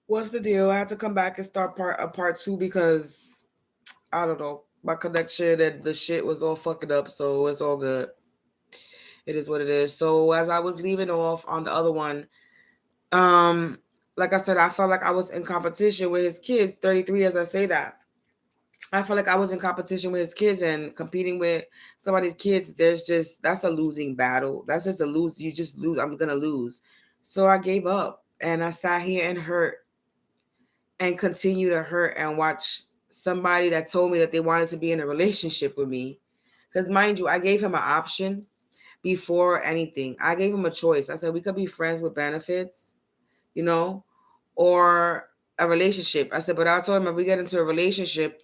What's the deal? I had to come back and start part two because I don't know. My connection and the shit was all fucking up, so it's all good. It is what it is. So as I was leaving off on the other one, um, like I said, I felt like I was in competition with his kids. 33 as I say that. I felt like I was in competition with his kids and competing with somebody's kids. That's a losing battle. That's just a lose. You just lose. I'm gonna lose. So I gave up and I sat here and hurt and continue to hurt and watch somebody that told me that they wanted to be in a relationship with me. Because mind you, I gave him an option before anything. I gave him a choice. I said we could be friends with benefits, you know, or a relationship. I said, but I told him if we get into a relationship,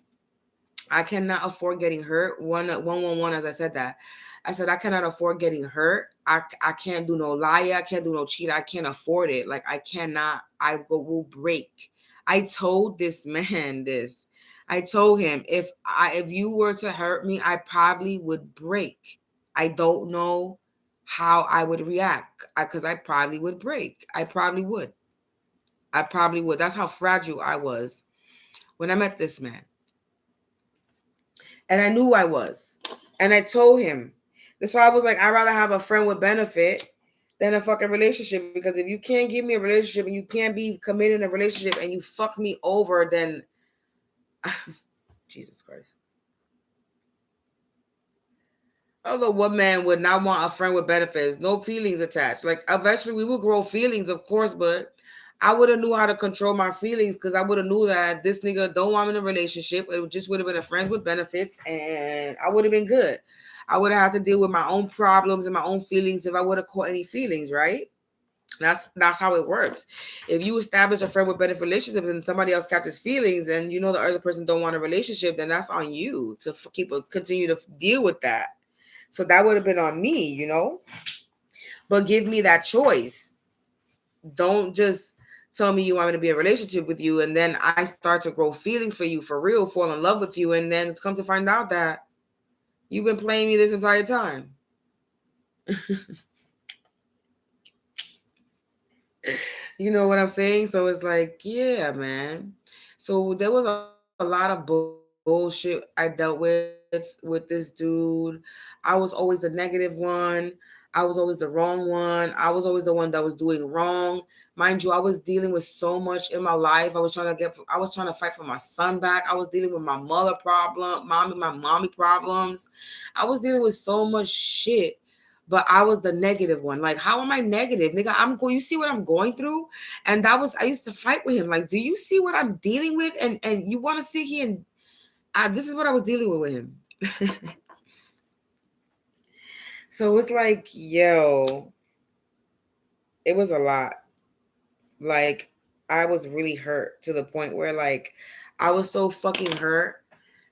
I cannot afford getting hurt. One, as I said that. I said I cannot afford getting hurt. I can't do no liar. I can't do no cheat. I can't afford it. Like I cannot. Will break. I told this man this. I told him if you were to hurt me, I probably would break. I don't know how I would react because I probably would break. I probably would. I probably would. That's how fragile I was when I met this man. And I knew I was. And I told him. That's why I was like, I'd rather have a friend with benefit than a fucking relationship. Because if you can't give me a relationship and you can't be committed in a relationship and you fuck me over, then Jesus Christ. I don't know what man would not want a friend with benefits, no feelings attached. Like eventually we will grow feelings, of course, but I would have knew how to control my feelings because I would have knew that this nigga don't want me in a relationship. It just would have been a friends with benefits, and I would have been good. I would have had to deal with my own problems and my own feelings if I would have caught any feelings, right? That's how it works. If you establish a friend with benefit relationships and somebody else catches feelings, and you know the other person don't want a relationship, then that's on you to continue to deal with that. So that would have been on me, you know? But give me that choice. Don't just tell me you want me to be in a relationship with you and then I start to grow feelings for you for real, fall in love with you, and then come to find out that you've been playing me this entire time. You know what I'm saying? So it's like, yeah, man. So there was a lot of bullshit I dealt with this dude. I was always the negative one. I was always the wrong one. I was always the one that was doing wrong. Mind you, I was dealing with so much in my life. I was trying to fight for my son back. I was dealing with my my mommy problems. I was dealing with so much shit, but I was the negative one. Like, how am I negative? Nigga, you see what I'm going through? And I used to fight with him. Like, do you see what I'm dealing with? And you want to sit here and this is what I was dealing with him. So it's like, yo, it was a lot. Like, I was really hurt to the point where like I was so fucking hurt.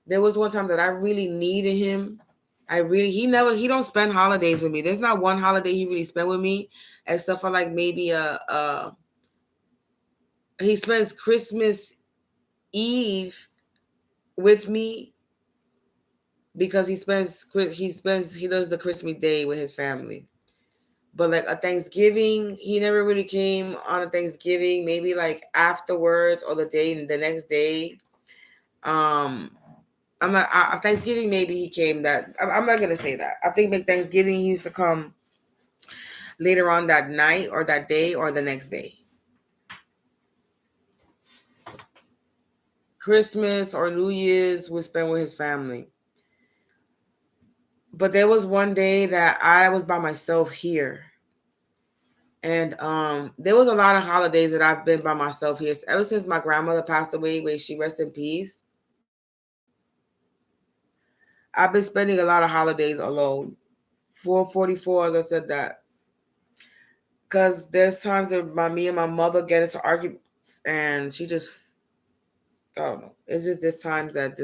There was one time that I really needed him. He don't spend holidays with me. There's not one holiday he really spent with me, except for like maybe he spends Christmas Eve with me because he does the Christmas day with his family. But like a Thanksgiving, he never really came on a Thanksgiving. Maybe like afterwards or the next day. Um, I'm not. Thanksgiving maybe he came that. I'm not gonna say that. I think like Thanksgiving he used to come later on that night or that day or the next day. Christmas or New Year's was spent with his family. But there was one day that I was by myself here. And there was a lot of holidays that I've been by myself here. Ever since my grandmother passed away, may she rest in peace. I've been spending a lot of holidays alone. 444, as I said that. Because there's times that me and my mother get into arguments and she just, I don't know. It's just there's times that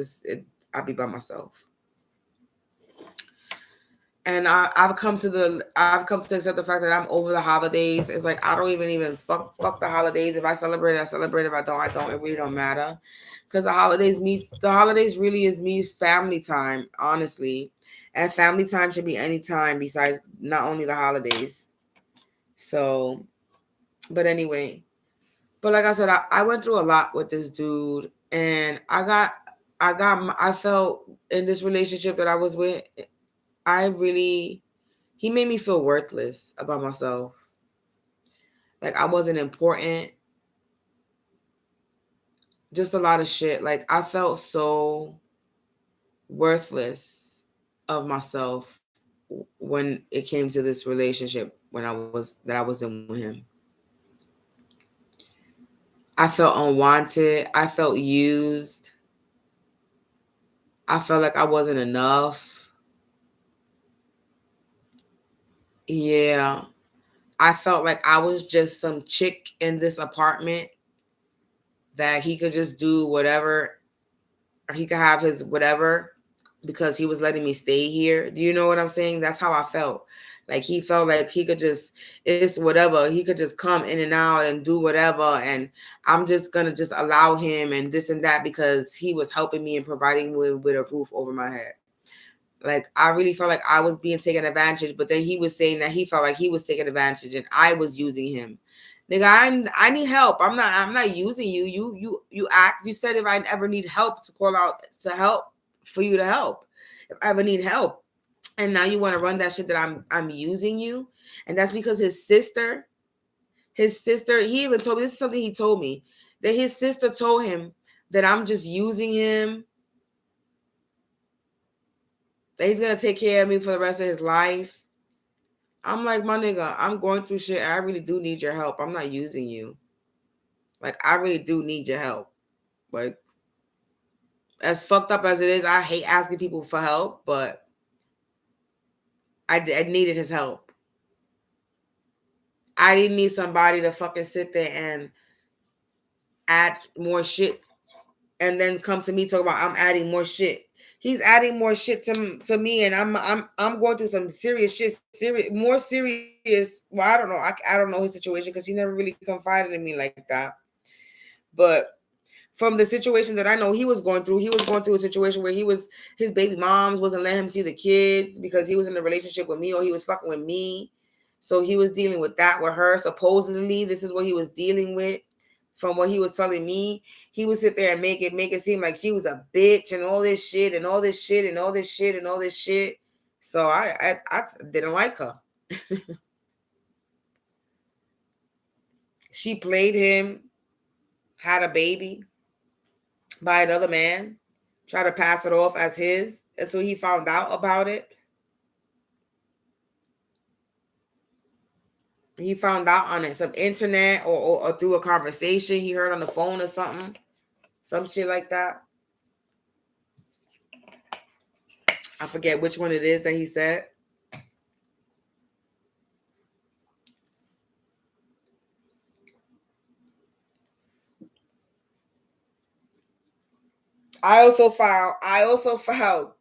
I'll be by myself. And I've come to accept the fact that I'm over the holidays. It's like I don't even fuck the holidays. If I celebrate, I celebrate. If I don't, I don't. It really don't matter. Because the holidays really is me family time, honestly. And family time should be any time besides not only the holidays. So, but anyway, But like I said, I went through a lot with this dude, and I felt in this relationship that I was with, he made me feel worthless about myself. Like I wasn't important. Just a lot of shit. Like I felt so worthless of myself when it came to this relationship I was in with him. I felt unwanted. I felt used. I felt like I wasn't enough. Yeah. I felt like I was just some chick in this apartment that he could just do whatever, or he could have his whatever because he was letting me stay here. Do you know what I'm saying? That's how I felt. Like he felt like he could just, it's whatever. He could just come in and out and do whatever. And I'm just going to just allow him and this and that because he was helping me and providing me with a roof over my head. Like I really felt like I was being taken advantage, but then he was saying that he felt like he was taking advantage and I was using him. Nigga, I need help. I'm not using you. You said if I ever need help to call out to help for you to help. If I ever need help. And now you want to run that shit that I'm using you. And that's because his sister, he even told me, this is something he told me, that his sister told him that I'm just using him, that he's gonna take care of me for the rest of his life. I'm like, my nigga, I'm going through shit. I really do need your help. I'm not using you. Like, I really do need your help. Like, as fucked up as it is, I hate asking people for help, but I needed his help. I didn't need somebody to fucking sit there and add more shit and then come to me talk about I'm adding more shit. He's adding more shit to me, and I'm going through some serious shit, more serious. Well, I don't know. I don't know his situation because he never really confided in me like that. But from the situation that I know he was going through a situation where his baby moms wasn't letting him see the kids because he was in a relationship with me or he was fucking with me. So he was dealing with that with her. Supposedly, this is what he was dealing with. From what he was telling me, he would sit there and make it seem like she was a bitch and all this shit and all this shit and all this shit and all this shit. So I didn't like her. She played him, had a baby by another man, tried to pass it off as his until he found out about it. He found out on it, some internet or through a conversation he heard on the phone or something. Some shit like that. I forget which one it is that he said. I also found, oh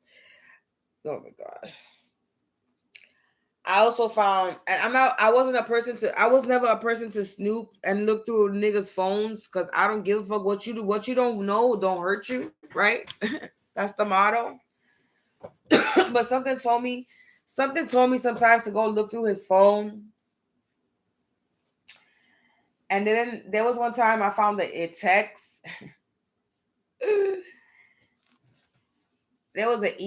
my God. I also found, and I was never a person to snoop and look through niggas' phones because I don't give a fuck what you do. What you don't know don't hurt you, right? That's the motto. But something told me sometimes to go look through his phone. And then there was one time I found a text. There was these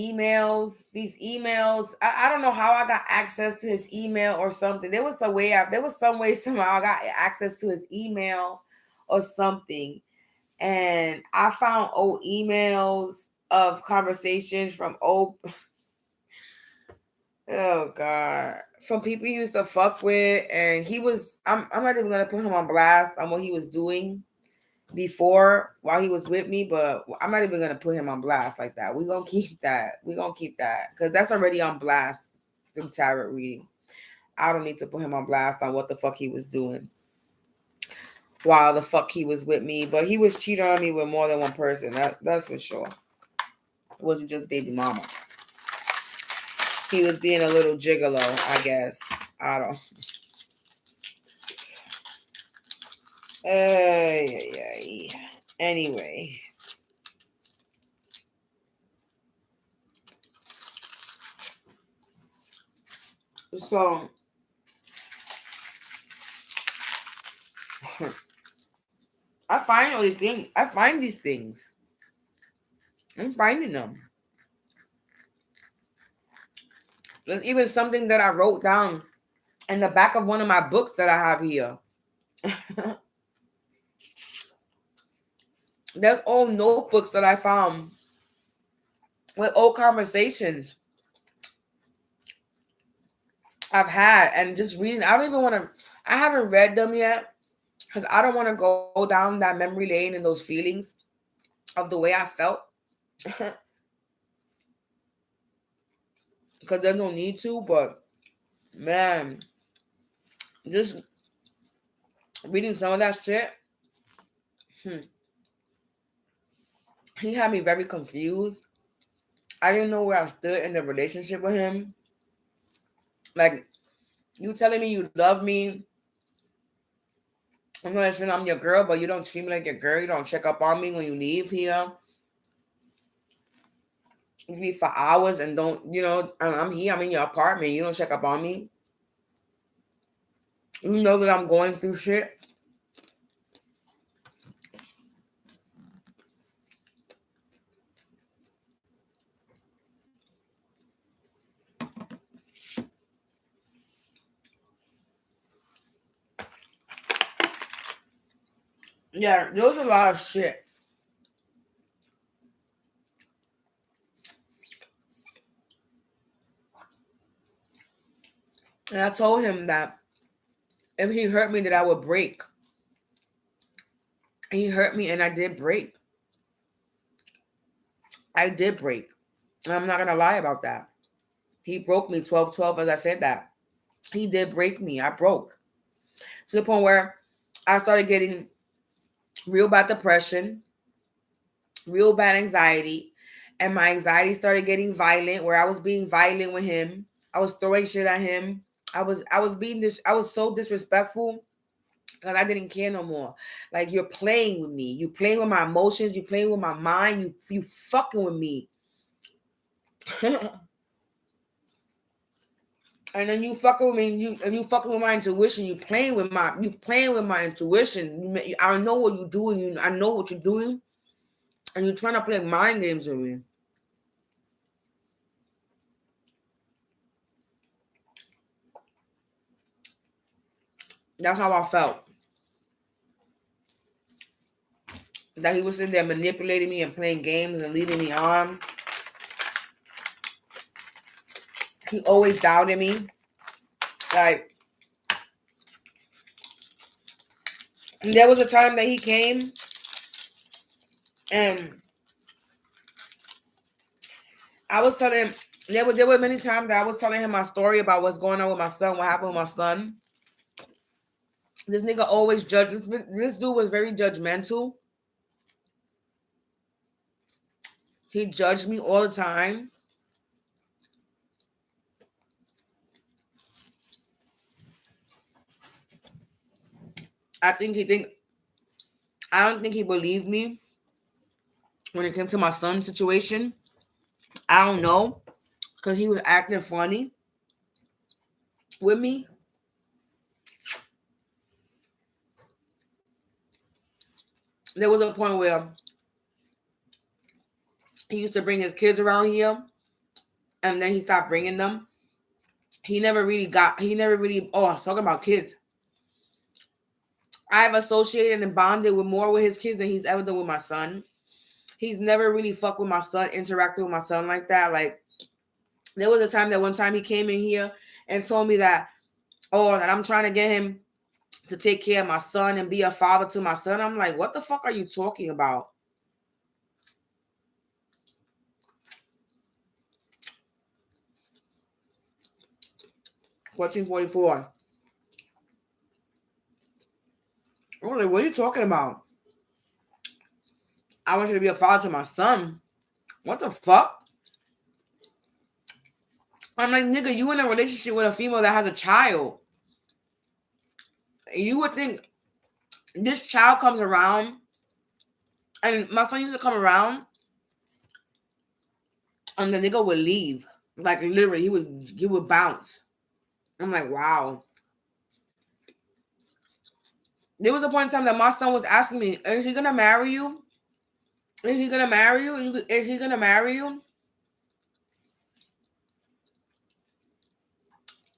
emails. I don't know how I got access to his email or something. There was some way somehow I got access to his email or something. And I found old emails of conversations from old, oh God, from people he used to fuck with. And I'm not even gonna put him on blast on what he was doing before while he was with me, but I'm not even gonna put him on blast like that. We're gonna keep that. Because that's already on blast through tarot reading. I don't need to put him on blast on what the fuck he was doing while the fuck he was with me. But he was cheating on me with more than one person. That's for sure. It wasn't just baby mama. He was being a little gigolo, I guess. I don't. Anyway. So I find all these things. I find these things. I'm finding them. There's even something that I wrote down in the back of one of my books that I have here. There's old notebooks that I found with old conversations I've had, and just reading. I don't even want to. I haven't read them yet because I don't want to go down that memory lane and those feelings of the way I felt. Because there's no need to. But man, just reading some of that shit, hmm, he had me very confused. I didn't know where I stood in the relationship with him. Like, you telling me you love me. I'm not sure I'm your girl, but you don't treat me like your girl. You don't check up on me when you leave here. You leave for hours and don't, I'm here. I'm in your apartment. You don't check up on me. You know that I'm going through shit. Yeah, there was a lot of shit. And I told him that if he hurt me, that I would break. He hurt me and I did break. I did break. And I'm not going to lie about that. He broke me 12-12 as I said that. He did break me. I broke. To the point where I started getting real bad depression, real bad anxiety. And my anxiety started getting violent, where I was being violent with him. I was throwing shit at him. I was so disrespectful. And I didn't care no more. Like, you're playing with me. You playing with my emotions. You playing with my mind. You fucking with me. And then you fucking with me. You fucking with my intuition. You playing with my intuition. I know what you're doing. I know what you're doing. And you're trying to play mind games with me. That's how I felt. That he was sitting there manipulating me and playing games and leading me on. He always doubted me. Like, there was a time that he came and I was telling him, there were many times that I was telling him my story about what's going on with my son, what happened with my son. This nigga always judged. This dude was very judgmental. He judged me all the time. I don't think he believed me when it came to my son's situation. I don't know, because he was acting funny with me. There was a point where he used to bring his kids around here, and then he stopped bringing them. Oh, I was talking about kids. I've associated and bonded with more with his kids than he's ever done with my son. He's never really fucked with my son, interacted with my son like that. Like, there was a time that one time he came in here and told me that I'm trying to get him to take care of my son and be a father to my son. I'm like, what the fuck are you talking about? $14.44. I'm like, what are you talking about? I want you to be a father to my son. What the fuck? I'm like, nigga, you in a relationship with a female that has a child. You would think this child comes around, and my son used to come around, and the nigga would leave. Like, literally, he would bounce. I'm like, wow. There was a point in time that my son was asking me, is he gonna marry you? Is he gonna marry you? Is he gonna marry you?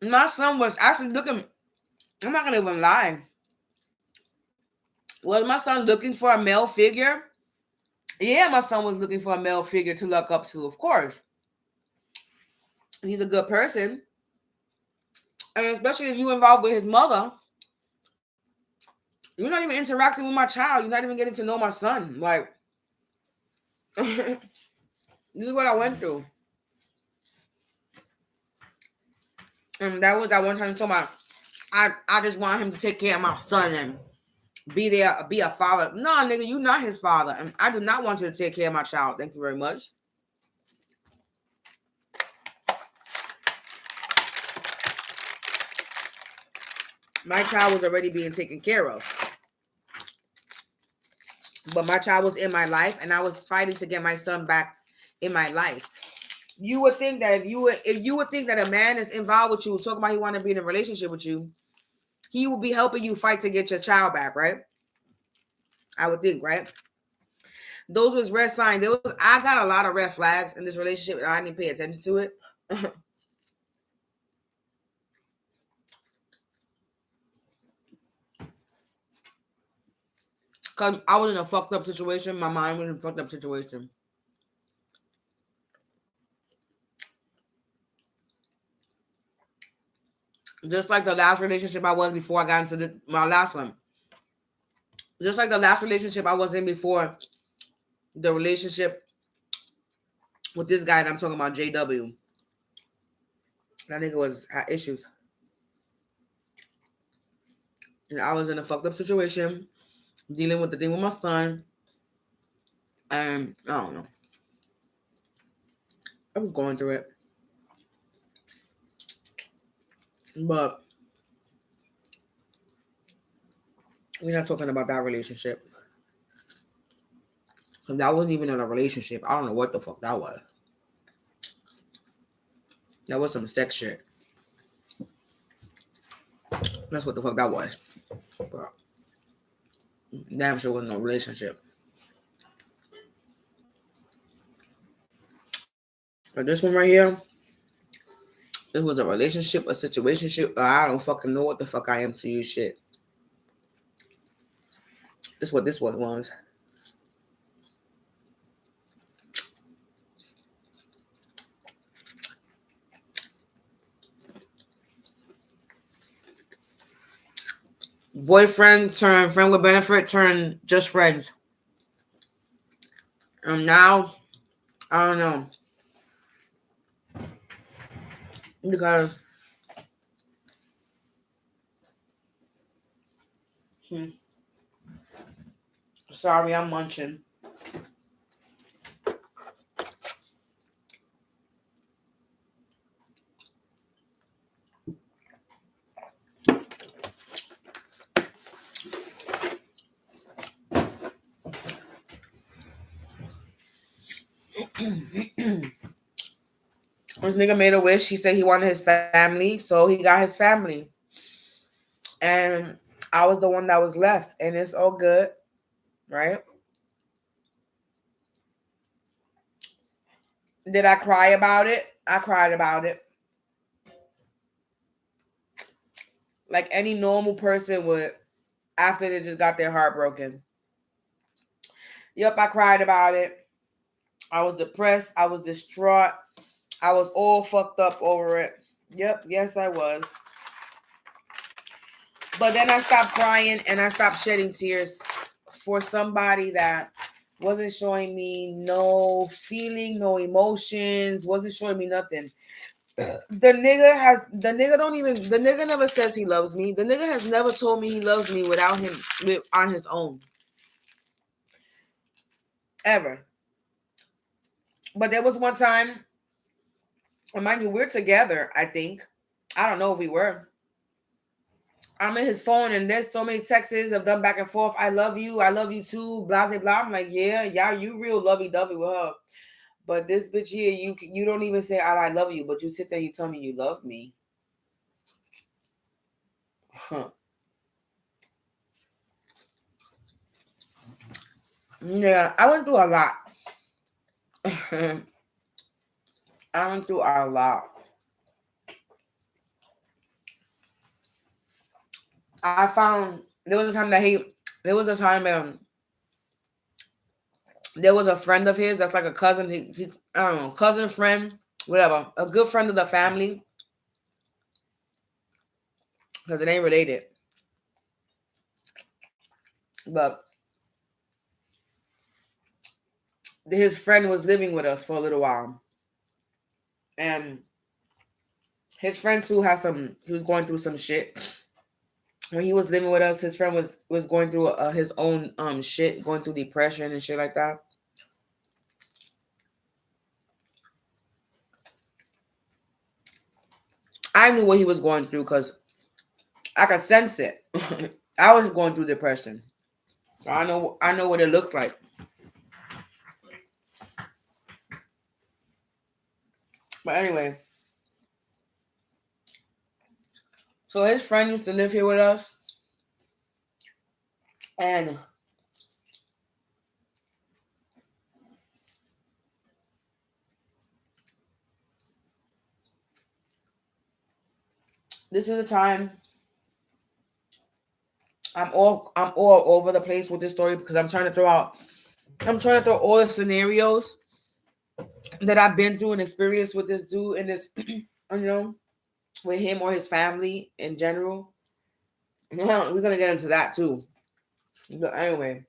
My son was actually looking, I'm not gonna even lie. Was my son looking for a male figure? Yeah, my son was looking for a male figure to look up to, of course. He's a good person. And especially if you involved with his mother, you're not even interacting with my child. You're not even getting to know my son. Like, this is what I went through. And that was that one time I told I just want him to take care of my son and be there, be a father. No, nigga, you not his father. And I do not want you to take care of my child. Thank you very much. My child was already being taken care of. But my child was in my life and I was fighting to get my son back in my life. You would think that if you would think that a man is involved with you, talking about he want to be in a relationship with you, he will be helping you fight to get your child back, right? I would think, right? Those was red signs. I got a lot of red flags in this relationship and I didn't pay attention to it. Cause I was in a fucked up situation. My mind was in a fucked up situation. Just like the last relationship I was before I got into my last one. Just like the last relationship I was in before the relationship with this guy that I'm talking about, JW. That nigga had issues. And I was in a fucked up situation, dealing with the thing with my son. And I don't know. I was going through it. But we're not talking about that relationship. That wasn't even in a relationship. I don't know what the fuck that was. That was some sex shit. That's what the fuck that was. But damn sure wasn't no relationship. But this one right here, this was a relationship, a situationship. I don't fucking know what the fuck I am to you shit. This is what this one was. Boyfriend turned friend with benefit turned just friends. And now, I don't know. Because sorry, I'm munching. This nigga made a wish. He said he wanted his family, so he got his family. And I was the one that was left, and it's all good, right? Did I cry about it? I cried about it. Like any normal person would after they just got their heart broken. Yep, I cried about it. I was depressed. I was distraught. I was all fucked up over it. Yep, yes, I was. But then I stopped crying and I stopped shedding tears for somebody that wasn't showing me no feeling, no emotions, wasn't showing me nothing. The nigga never says he loves me. The nigga has never told me he loves me without him on his own. Ever. But there was one time, and mind you, we're together, I think. I don't know if we were. I'm in his phone and there's so many texts of them back and forth. I love you too, blah, blah, blah. I'm like, yeah, you real lovey-dovey with her. But this bitch here, you don't even say I love you, but you sit there and you tell me you love me. Huh. Yeah, I went through a lot. I went through a lot. I found there was a time that there was a time there was a friend of his that's like a cousin. He I don't know, cousin, friend, whatever, a good friend of the family because it ain't related. But his friend was living with us for a little while, and his friend too has some. He was going through some shit when he was living with us. His friend was going through his own shit, going through depression and shit like that. I knew what he was going through because I could sense it. I was going through depression. So I know what it looked like. But anyway, so his friend used to live here with us, and this is the time I'm all over the place with this story because I'm trying to throw all the scenarios that I've been through and experienced with this dude and this with him or his family in general. Well, we're gonna get into that too. But anyway,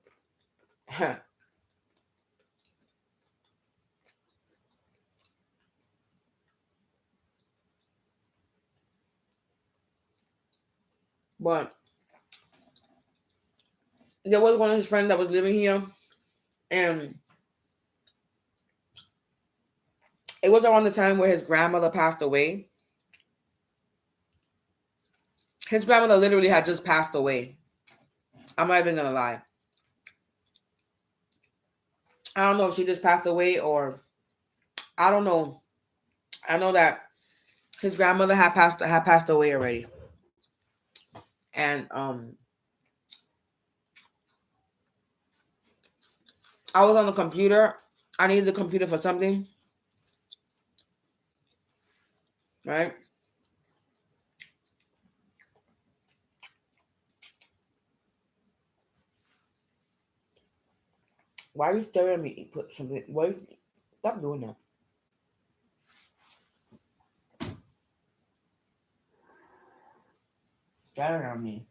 but there was one of his friends that was living here, and it was around the time where his grandmother passed away. His grandmother literally had just passed away. I'm not even gonna lie. I don't know if she just passed away or I don't know. I know that his grandmother had passed away already, and I was on the computer. I needed the computer for something, right? Why are you staring at me? Put something. Why? Stop doing that. Staring at me.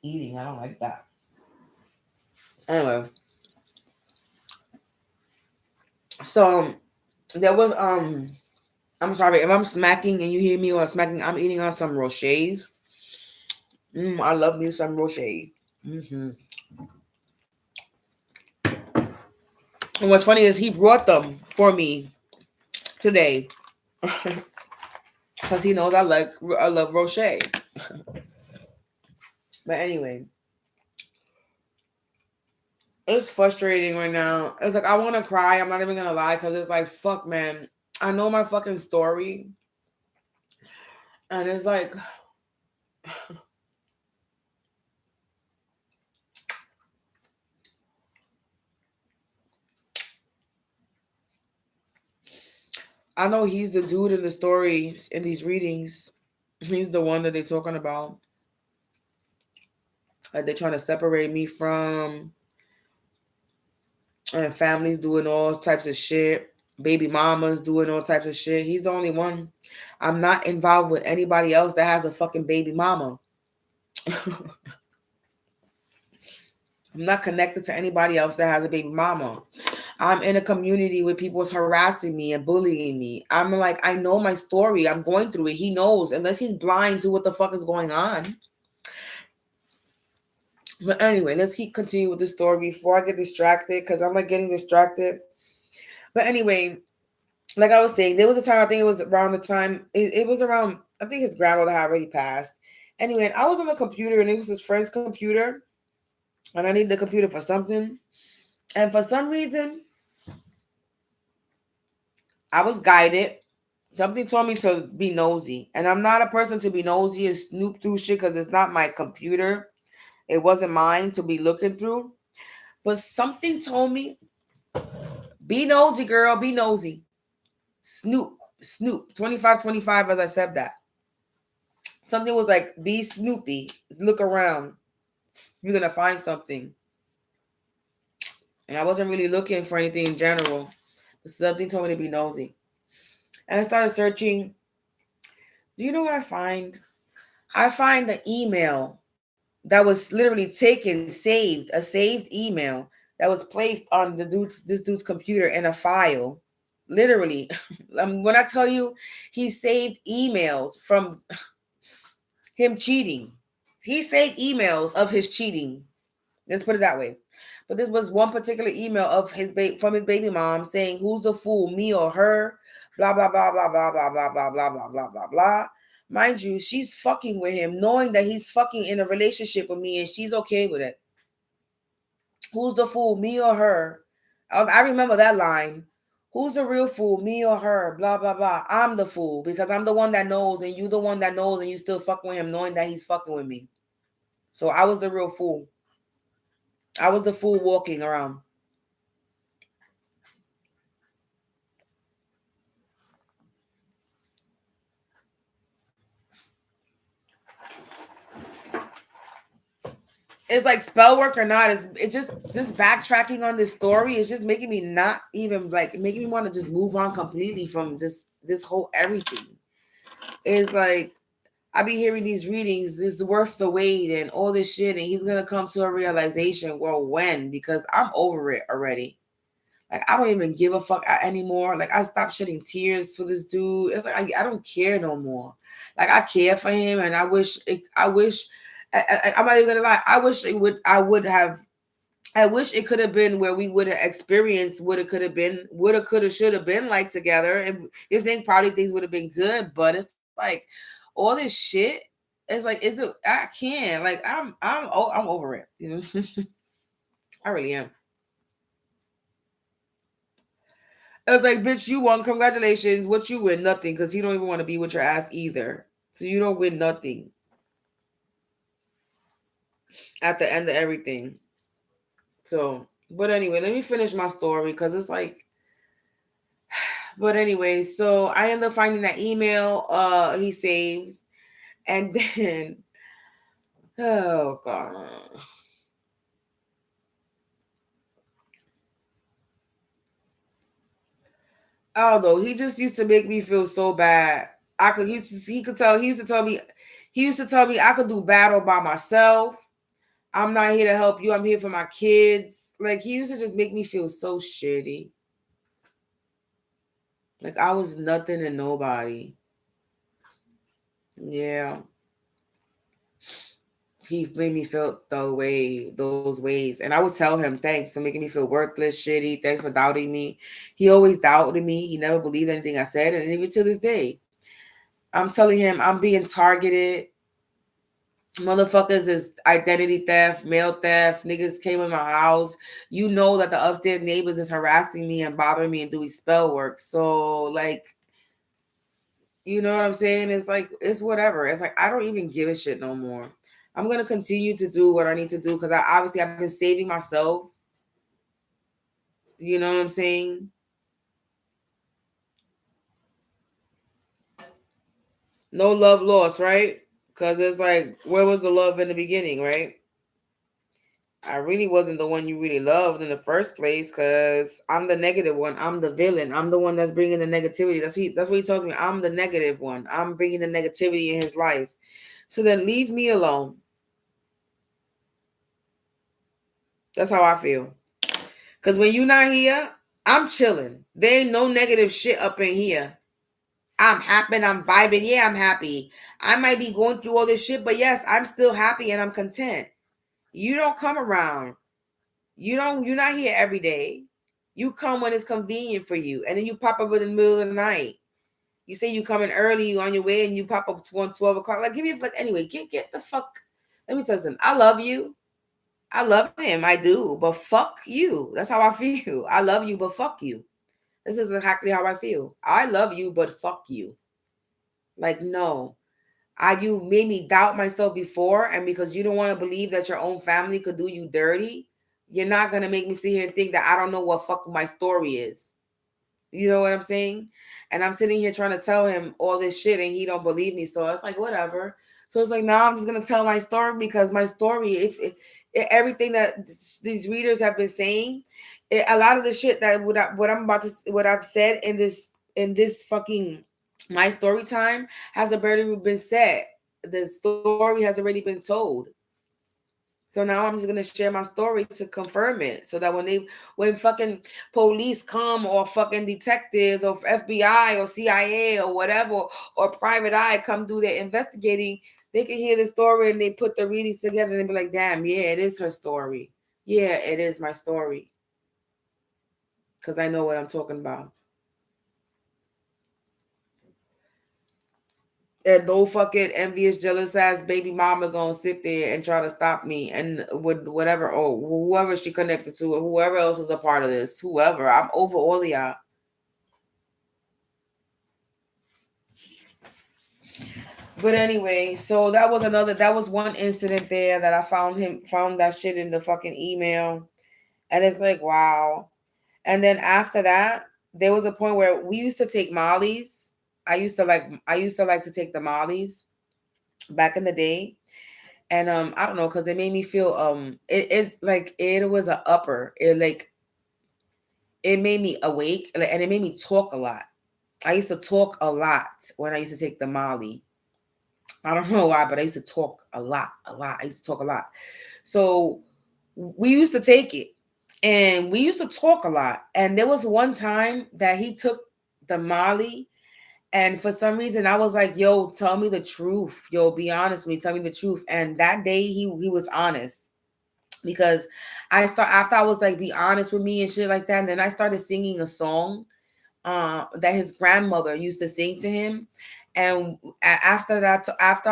Eating. I don't like that. Anyway, so there was I'm sorry if I'm smacking and you hear me or smacking. I'm eating on some rochers. I love me some rocher. hmm And what's funny is he brought them for me today because he knows I love rocher. But anyway, it's frustrating right now. It's like I want to cry. I'm not even gonna lie because it's like fuck, man. I know my fucking story, and it's like I know he's the dude in the stories in these readings. He's the one that they're talking about. Like they're trying to separate me from, and families doing all types of shit. Baby mamas doing all types of shit. He's the only one. I'm not involved with anybody else that has a fucking baby mama. I'm not connected to anybody else that has a baby mama. I'm in a community where people's harassing me and bullying me. I'm like, I know my story. I'm going through it. He knows, unless he's blind to what the fuck is going on. But anyway, let's keep continue with the story before I get distracted because I'm like getting distracted. But anyway, like I was saying, there was a time I think it was around the time it was around I think his grandmother had already passed. Anyway, I was on the computer and it was his friend's computer, and I needed the computer for something. And for some reason, I was guided. Something told me to be nosy, and I'm not a person to be nosy and snoop through shit because it's not my computer. It wasn't mine to be looking through. But something told me, be nosy, girl, be nosy. Snoop, Snoop, 2525, as I said that. Something was like, be snoopy, look around. You're going to find something. And I wasn't really looking for anything in general. But something told me to be nosy. And I started searching. Do you know what I find? I find the email that was literally taken, saved, a saved email that was placed on this dude's computer in a file. Literally. When I tell you he saved emails from him cheating. He saved emails of his cheating. Let's put it that way. But this was one particular email of from his baby mom saying, "Who's the fool, me or her?" Blah blah blah blah blah blah blah blah blah blah blah blah blah. Mind you, she's fucking with him, knowing that he's fucking in a relationship with me, and she's okay with it. Who's the fool, me or her? I remember that line. Who's the real fool, me or her? Blah blah blah. I'm the fool because I'm the one that knows, and you the one that knows, and you still fucking with him, knowing that he's fucking with me. So I was the real fool. I was the fool walking around. It's like spell work or not, it just this backtracking on this story is just making me not even like making me want to just move on completely from just this whole everything. It's like I be hearing these readings, this is worth the wait and all this shit, and he's gonna come to a realization. Well, when? Because I'm over it already. Like I don't even give a fuck anymore. Like I stopped shedding tears for this dude. It's like I don't care no more. Like I care for him, and I wish. I'm not even gonna lie. I wish it would. I would have. I wish it could have been where we would have experienced what it could have been, woulda, coulda, should have been like together. And you think probably things would have been good, but it's like all this shit. It's like, is it? I can't. Like I'm over it. You know, I really am. I was like, bitch, you won. Congratulations. What you win? Nothing. Because he don't even want to be with your ass either. So you don't win nothing at the end of everything. So, but anyway, let me finish my story because it's like, but anyway, so I end up finding that email he saves. And then, oh God. Although he just used to make me feel so bad. I could he could tell he used to tell me I could do battle by myself. I'm not here to help you. I'm here for my kids. Like he used to just make me feel so shitty. Like I was nothing and nobody. Yeah. He made me feel those ways. And I would tell him, thanks for making me feel worthless, shitty. Thanks for doubting me. He always doubted me. He never believed anything I said. And even to this day, I'm telling him I'm being targeted. Motherfuckers is identity theft, mail theft. Niggas came in my house. You know that the upstairs neighbors is harassing me and bothering me and doing spell work. So like, you know what I'm saying? It's like it's whatever. It's like I don't even give a shit no more. I'm gonna continue to do what I need to do because I've been saving myself. You know what I'm saying? No love lost, right? Because it's like, where was the love in the beginning, right? I really wasn't the one you really loved in the first place because I'm the negative one. I'm the villain. I'm the one that's bringing the negativity. That's what he tells me. I'm the negative one. I'm bringing the negativity in his life. So then leave me alone. That's how I feel. Because when you're not here, I'm chilling. There ain't no negative shit up in here. I'm happy. I'm vibing. Yeah, I'm happy. I might be going through all this shit, but yes, I'm still happy and I'm content. You don't come around. You're not here every day. You come when it's convenient for you. And then you pop up in the middle of the night. You say you coming early, you on your way, and you pop up to 12 o'clock. Like, give me a fuck. Anyway, get the fuck. Let me tell you something. I love you. I love him. I do. But fuck you. That's how I feel. I love you, but fuck you. This is exactly how I feel. I love you, but fuck you. Like, no. You made me doubt myself before, and because you don't want to believe that your own family could do you dirty, you're not gonna make me sit here and think that I don't know what fuck my story is. You know what I'm saying? And I'm sitting here trying to tell him all this shit and he don't believe me. So it's like, whatever. So it's like, now I'm just going to tell my story, because my story, if everything that these readers have been saying, a lot of the shit that what I've said in this fucking, my story time has already been said. The story has already been told. So now I'm just gonna share my story to confirm it, so that when fucking police come, or fucking detectives, or FBI or CIA or whatever, or private eye come do their investigating, they can hear the story and they put the readings together and they be like, damn, yeah, it is her story. Yeah, it is my story. Because I know what I'm talking about. And no fucking envious, jealous ass baby mama gonna sit there and try to stop me, and with whatever, or whoever she connected to, or whoever else is a part of this, whoever. I'm over all of y'all. But anyway, so that was one incident there that I found that shit in the fucking email. And it's like, wow. And then after that, there was a point where we used to take mollies. I used to like to take the mollies back in the day. And I don't know, because it made me feel it like it was a upper. It made me awake, and it made me talk a lot. I used to talk a lot when I used to take the molly. I don't know why, but I used to talk a lot, a lot. I used to talk a lot. So we used to take it, and we used to talk a lot. And there was one time that he took the molly, and for some reason I was like, yo, tell me the truth. Yo, be honest with me, tell me the truth. And that day he was honest, because after I was like, be honest with me and shit like that. And then I started singing a song that his grandmother used to sing to him. And after that, after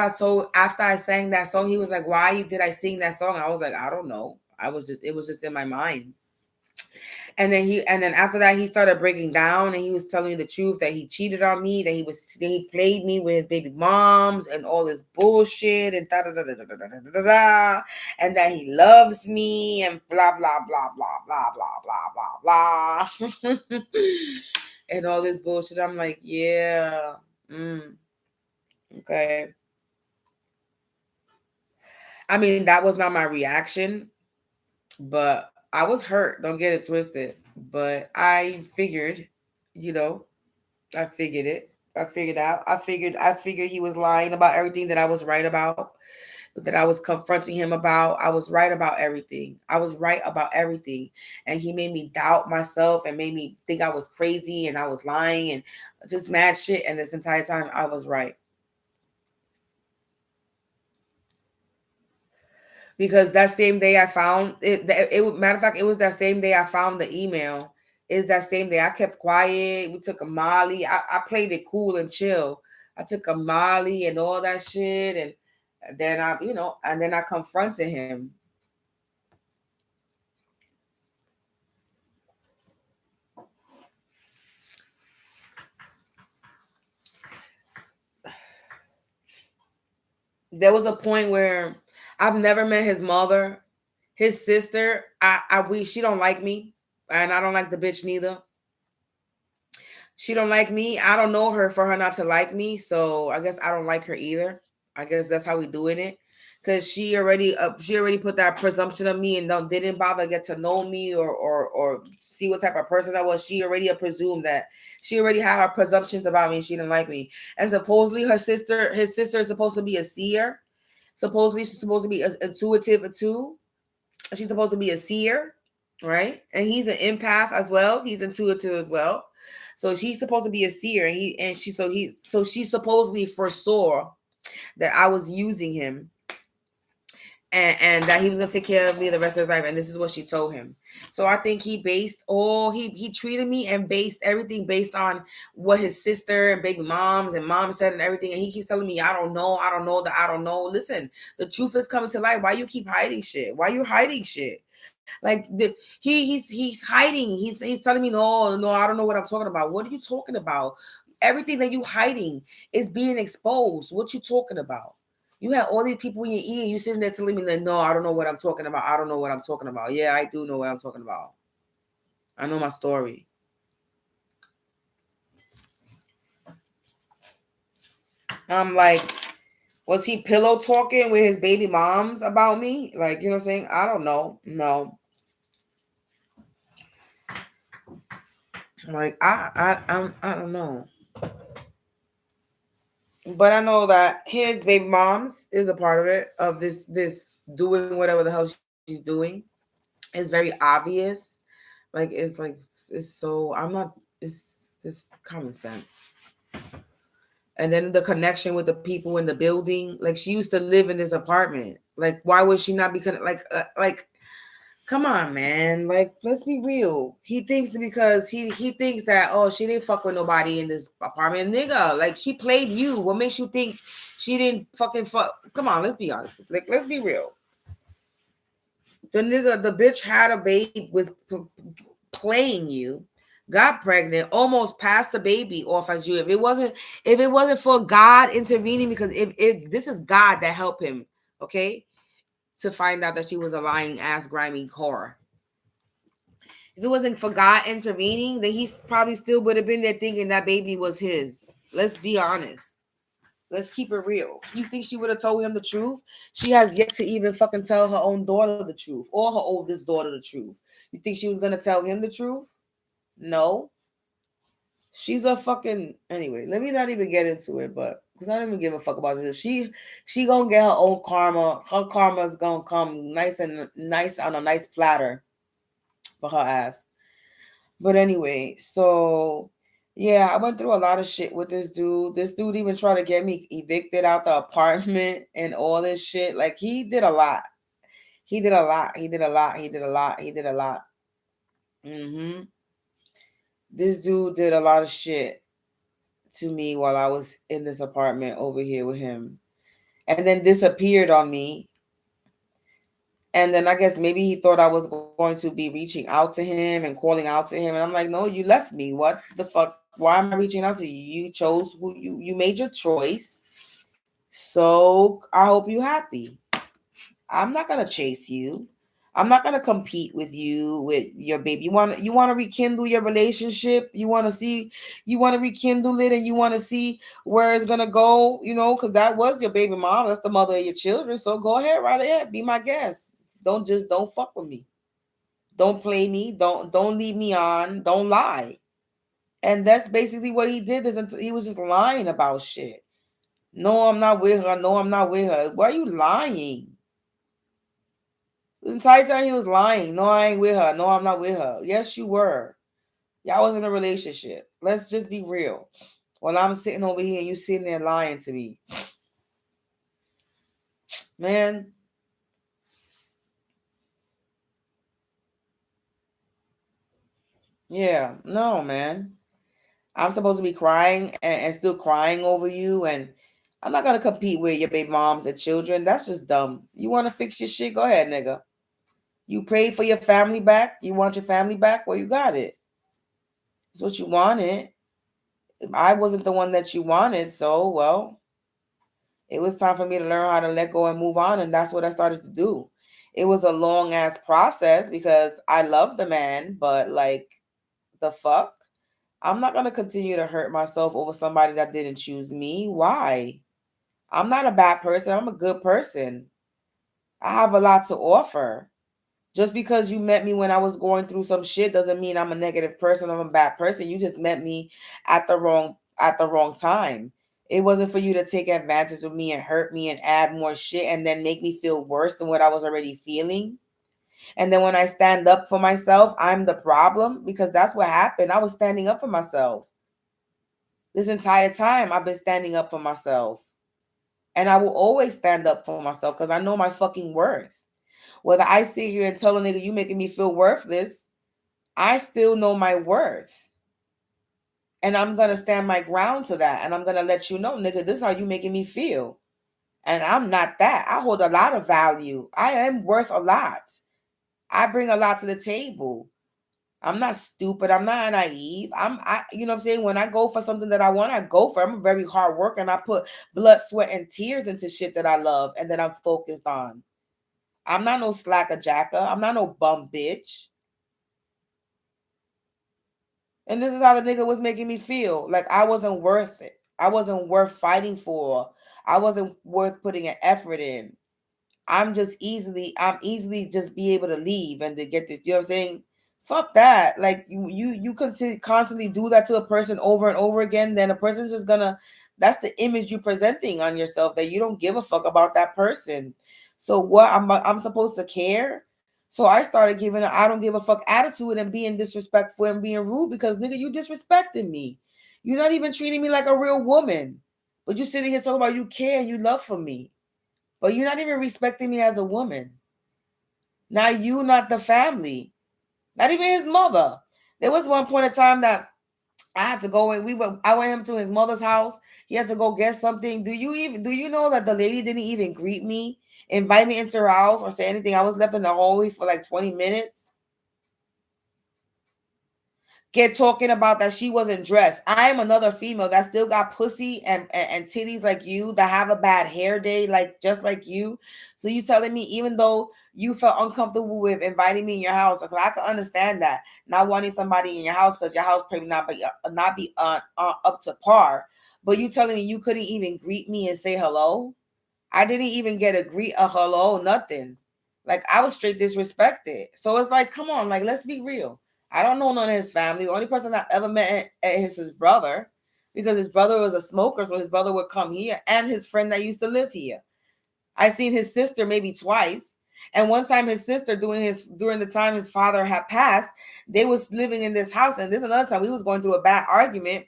I sang that song, he was like, "Why did I sing that song?" I was like, "I don't know. It was just in my mind." And then after that, he started breaking down, and he was telling me the truth, that he cheated on me, that he played me with his baby moms and all this bullshit, and da da da da da da da da da, and that he loves me, and blah blah blah blah blah blah blah blah blah. And all this bullshit. I'm like, yeah, okay. I mean, that was not my reaction, but I was hurt. Don't get it twisted. But I figured, you know, I figured it. I figured out. I figured he was lying about everything that I was right about, that I was confronting him about. I was right about everything. I was right about everything. And he made me doubt myself and made me think I was crazy and I was lying and just mad shit. And this entire time I was right. Because that same day I found it, matter of fact, it was that same day I found the email. Is that same day I kept quiet. We took a Molly. I played it cool and chill. I took a Molly and all that shit, and then and then I confronted him. There was a point where I've never met his mother, his sister. She don't like me, and I don't like the bitch neither. She don't like me. I don't know her for her not to like me, so I guess I don't like her either. I guess that's how we doing it. Cause she already put that presumption of me and didn't bother get to know me or see what type of person I was. She already presumed that she already had her presumptions about me. She didn't like me, and supposedly his sister is supposed to be a seer. Supposedly she's supposed to be intuitive too. She's supposed to be a seer, right? And he's an empath as well. He's intuitive as well. So she's supposed to be a seer, and she supposedly foresaw that I was using him, and that he was gonna take care of me the rest of his life. And this is what she told him. So I think he treated me and based everything based on what his sister and baby moms and mom said and everything. And he keeps telling me, I don't know, that I don't know. Listen, the truth is coming to light. Why you keep hiding shit? Why you hiding shit? Like he's hiding. He's telling me, no, no, I don't know what I'm talking about. What are you talking about? Everything that you hiding is being exposed. What you talking about? You had all these people in your ear. You sitting there telling me that, no, I don't know what I'm talking about. I don't know what I'm talking about. Yeah, I do know what I'm talking about. I know my story. I'm like, was he pillow talking with his baby moms about me? Like, you know what I'm saying? I don't know. No. Like, I don't know. But I know that his baby moms is a part of it, of this doing whatever the hell she's doing. It's very obvious. It's so, I'm not, it's just common sense. And then the connection with the people in the building. Like, she used to live in this apartment. Like, why would she not be like, come on, man. Like, let's be real. He thinks because he thinks that, oh, she didn't fuck with nobody in this apartment, nigga. Like, she played you. What makes you think she didn't fucking fuck? Come on, let's be honest. Like, let's be real. The bitch had a baby with playing you, got pregnant, almost passed the baby off as you. If it wasn't for God intervening, because if this is God that helped him, okay, to find out that she was a lying ass grimy whore. If it wasn't for God intervening, then he probably still would have been there thinking that baby was his. Let's be honest. Let's keep it real. You think she would have told him the truth? She has yet to even fucking tell her own daughter the truth, or her oldest daughter the truth. You think she was gonna tell him the truth? No. She's a fucking, anyway. Let me not even get into it, but because I don't even give a fuck about this. She gonna get her own karma. Her karma's gonna come nice and nice on a nice platter for her ass. But anyway, so yeah, I went through a lot of shit with this dude. This dude even tried to get me evicted out the apartment and all this shit. Like, he did a lot. He did a lot. He did a lot. He did a lot. He did a lot. This dude did a lot of shit to me while I was in this apartment over here with him. And then disappeared on me. And then I guess maybe he thought I was going to be reaching out to him and calling out to him. And I'm like, no, you left me. What the fuck? Why am I reaching out to you? You chose who you made your choice. So I hope you happy. I'm not gonna chase you. I'm not gonna compete with you with your baby. You wanna rekindle your relationship. You wanna rekindle it, and you wanna see where it's gonna go. Because that was your baby mom. That's the mother of your children. So go ahead, right ahead, be my guest. Don't fuck with me. Don't play me. Don't lead me on. Don't lie. And that's basically what he did. He was just lying about shit. No, I'm not with her. No, I'm not with her. Why are you lying? The entire time he was lying. No, I ain't with her. No, I'm not with her. Yes, you were. Y'all was in a relationship. Let's just be real. While I'm sitting over here and you sitting there lying to me. Man. Yeah. No, man. I'm supposed to be crying and still crying over you, and I'm not gonna compete with your baby moms and children. That's just dumb. You want to fix your shit? Go ahead, nigga. You prayed for your family back. You want your family back? Well, you got it. It's what you wanted. I wasn't the one that you wanted, so well, it was time for me to learn how to let go and move on, and that's what I started to do. It was a long ass process because I love the man, but like, the fuck? I'm not going to continue to hurt myself over somebody that didn't choose me. Why? I'm not a bad person. I'm a good person. I have a lot to offer. Just because you met me when I was going through some shit doesn't mean I'm a negative person or I'm a bad person. You just met me at the wrong time. It wasn't for you to take advantage of me and hurt me and add more shit and then make me feel worse than what I was already feeling. And then when I stand up for myself, I'm the problem, because that's what happened. I was standing up for myself. This entire time, I've been standing up for myself. And I will always stand up for myself because I know my fucking worth. Whether I sit here and tell a nigga you making me feel worthless, I still know my worth. And I'm going to stand my ground to that. And I'm going to let you know, nigga, this is how you making me feel. And I'm not that. I hold a lot of value. I am worth a lot. I bring a lot to the table. I'm not stupid. I'm not naive. You know what I'm saying? When I go for something that I want, I go for it. I'm a very hard worker and I put blood, sweat, and tears into shit that I love and that I'm focused on. I'm not no slacker jacker. I'm not no bum bitch. And this is how the nigga was making me feel. Like I wasn't worth it. I wasn't worth fighting for. I wasn't worth putting an effort in. I'm easily just be able to leave and to get this, you know what I'm saying? Fuck that. Like you constantly do that to a person over and over again, then a person's just gonna, that's the image you're presenting on yourself, that you don't give a fuck about that person. So what, I'm supposed to care? So I started giving a I don't give a fuck attitude and being disrespectful and being rude because nigga, you disrespecting me. You're not even treating me like a real woman. But you sitting here talking about you care and you love for me. But you're not even respecting me as a woman. Now you not the family. Not even his mother. There was one point in time that I had to go and I went him to his mother's house. He had to go get something. Do you know that the lady didn't even greet me, invite me into her house, or say anything? I was left in the hallway for like 20 minutes. Get talking about that she wasn't dressed. I am another female that still got pussy and titties like you, that have a bad hair day like just like you. So you telling me even though you felt uncomfortable with inviting me in your house, like I can understand that, not wanting somebody in your house because your house probably not be up to par. But you telling me you couldn't even greet me and say hello? I didn't even get a hello, nothing. Like I was straight disrespected. So it's like, come on, like let's be real. I don't know none of his family. The only person I ever met is his brother, because his brother was a smoker, so his brother would come here, and his friend that used to live here. I seen his sister maybe twice. And one time his sister during the time his father had passed, they was living in this house. And this another time we was going through a bad argument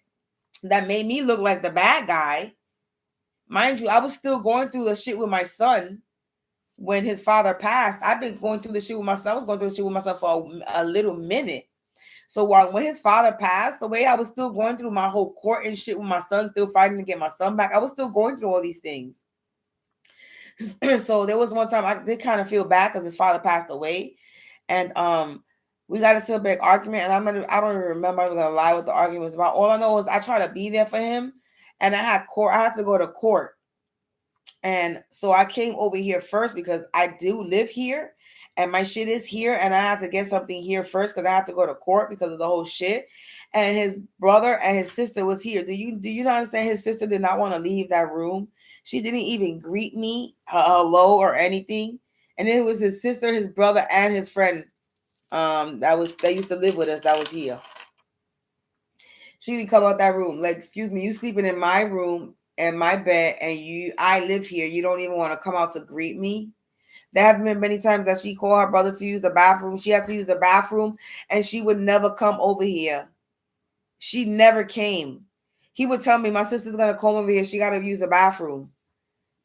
that made me look like the bad guy. Mind you, I was still going through the shit with my son when his father passed. I've been going through the shit with myself. I was going through the shit with myself for a little minute. So when his father passed, the way I was still going through my whole court and shit with my son, still fighting to get my son back, I was still going through all these things. So there was one time I did kind of feel bad because his father passed away, and we got into a big argument, and I don't even remember. I'm gonna lie what the argument was about. All I know is I tried to be there for him, and I had to go to court. And so I came over here first because I do live here and my shit is here, and I had to get something here first because I had to go to court because of the whole shit. And his brother and his sister was here. Do you not understand? His sister did not want to leave that room. She didn't even greet me, hello or anything. And it was his sister, his brother, and his friend that used to live with us that was here. She didn't come out that room. Like, excuse me, you sleeping in my room and my bed, and I live here. You don't even want to come out to greet me. There have been many times that she called her brother to use the bathroom. She had to use the bathroom, and she would never come over here. She never came. He would tell me, my sister's gonna come over here. She gotta use the bathroom.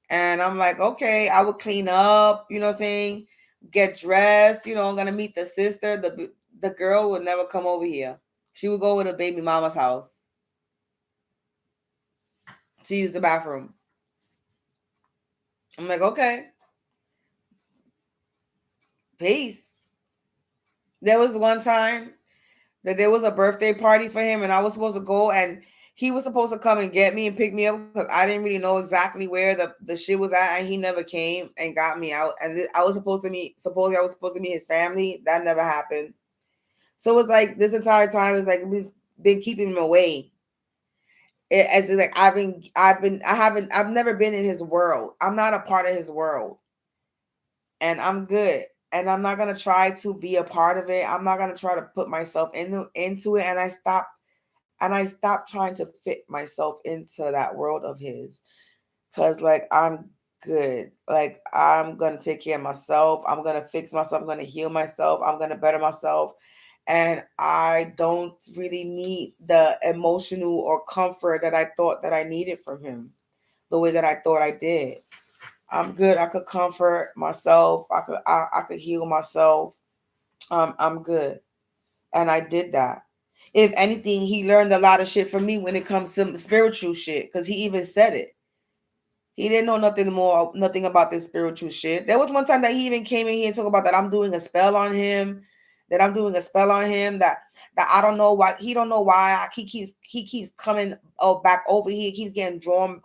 And I'm like, okay, I would clean up, you know what I'm saying? Get dressed, I'm gonna meet the sister. The girl would never come over here. She would go with her baby mama's house to use the bathroom. I'm like, okay. Peace. There was one time that there was a birthday party for him, and I was supposed to go, and he was supposed to come and get me and pick me up because I didn't really know exactly where the shit was at, and he never came and got me out. And I was supposed to meet his family. That never happened. So it was like this entire time is like we've been keeping him away. As like I've never been in his world. I'm not a part of his world, and I'm good. And I'm not gonna try to be a part of it. I'm not gonna try to put myself into it. And I stopped trying to fit myself into that world of his, because like I'm good. Like I'm gonna take care of myself. I'm gonna fix myself. I'm gonna heal myself. I'm gonna better myself. And I don't really need the emotional or comfort that I thought that I needed from him, the way that I thought I did. I'm good. I could comfort myself. I could heal myself. I'm good. And I did that. If anything, he learned a lot of shit from me when it comes to spiritual shit, because he even said it. He didn't know nothing about this spiritual shit. There was one time that he even came in here and talked about that I'm doing a spell on him that I'm doing a spell on him, that I don't know why he don't know why he keeps coming back over here, he keeps getting drawn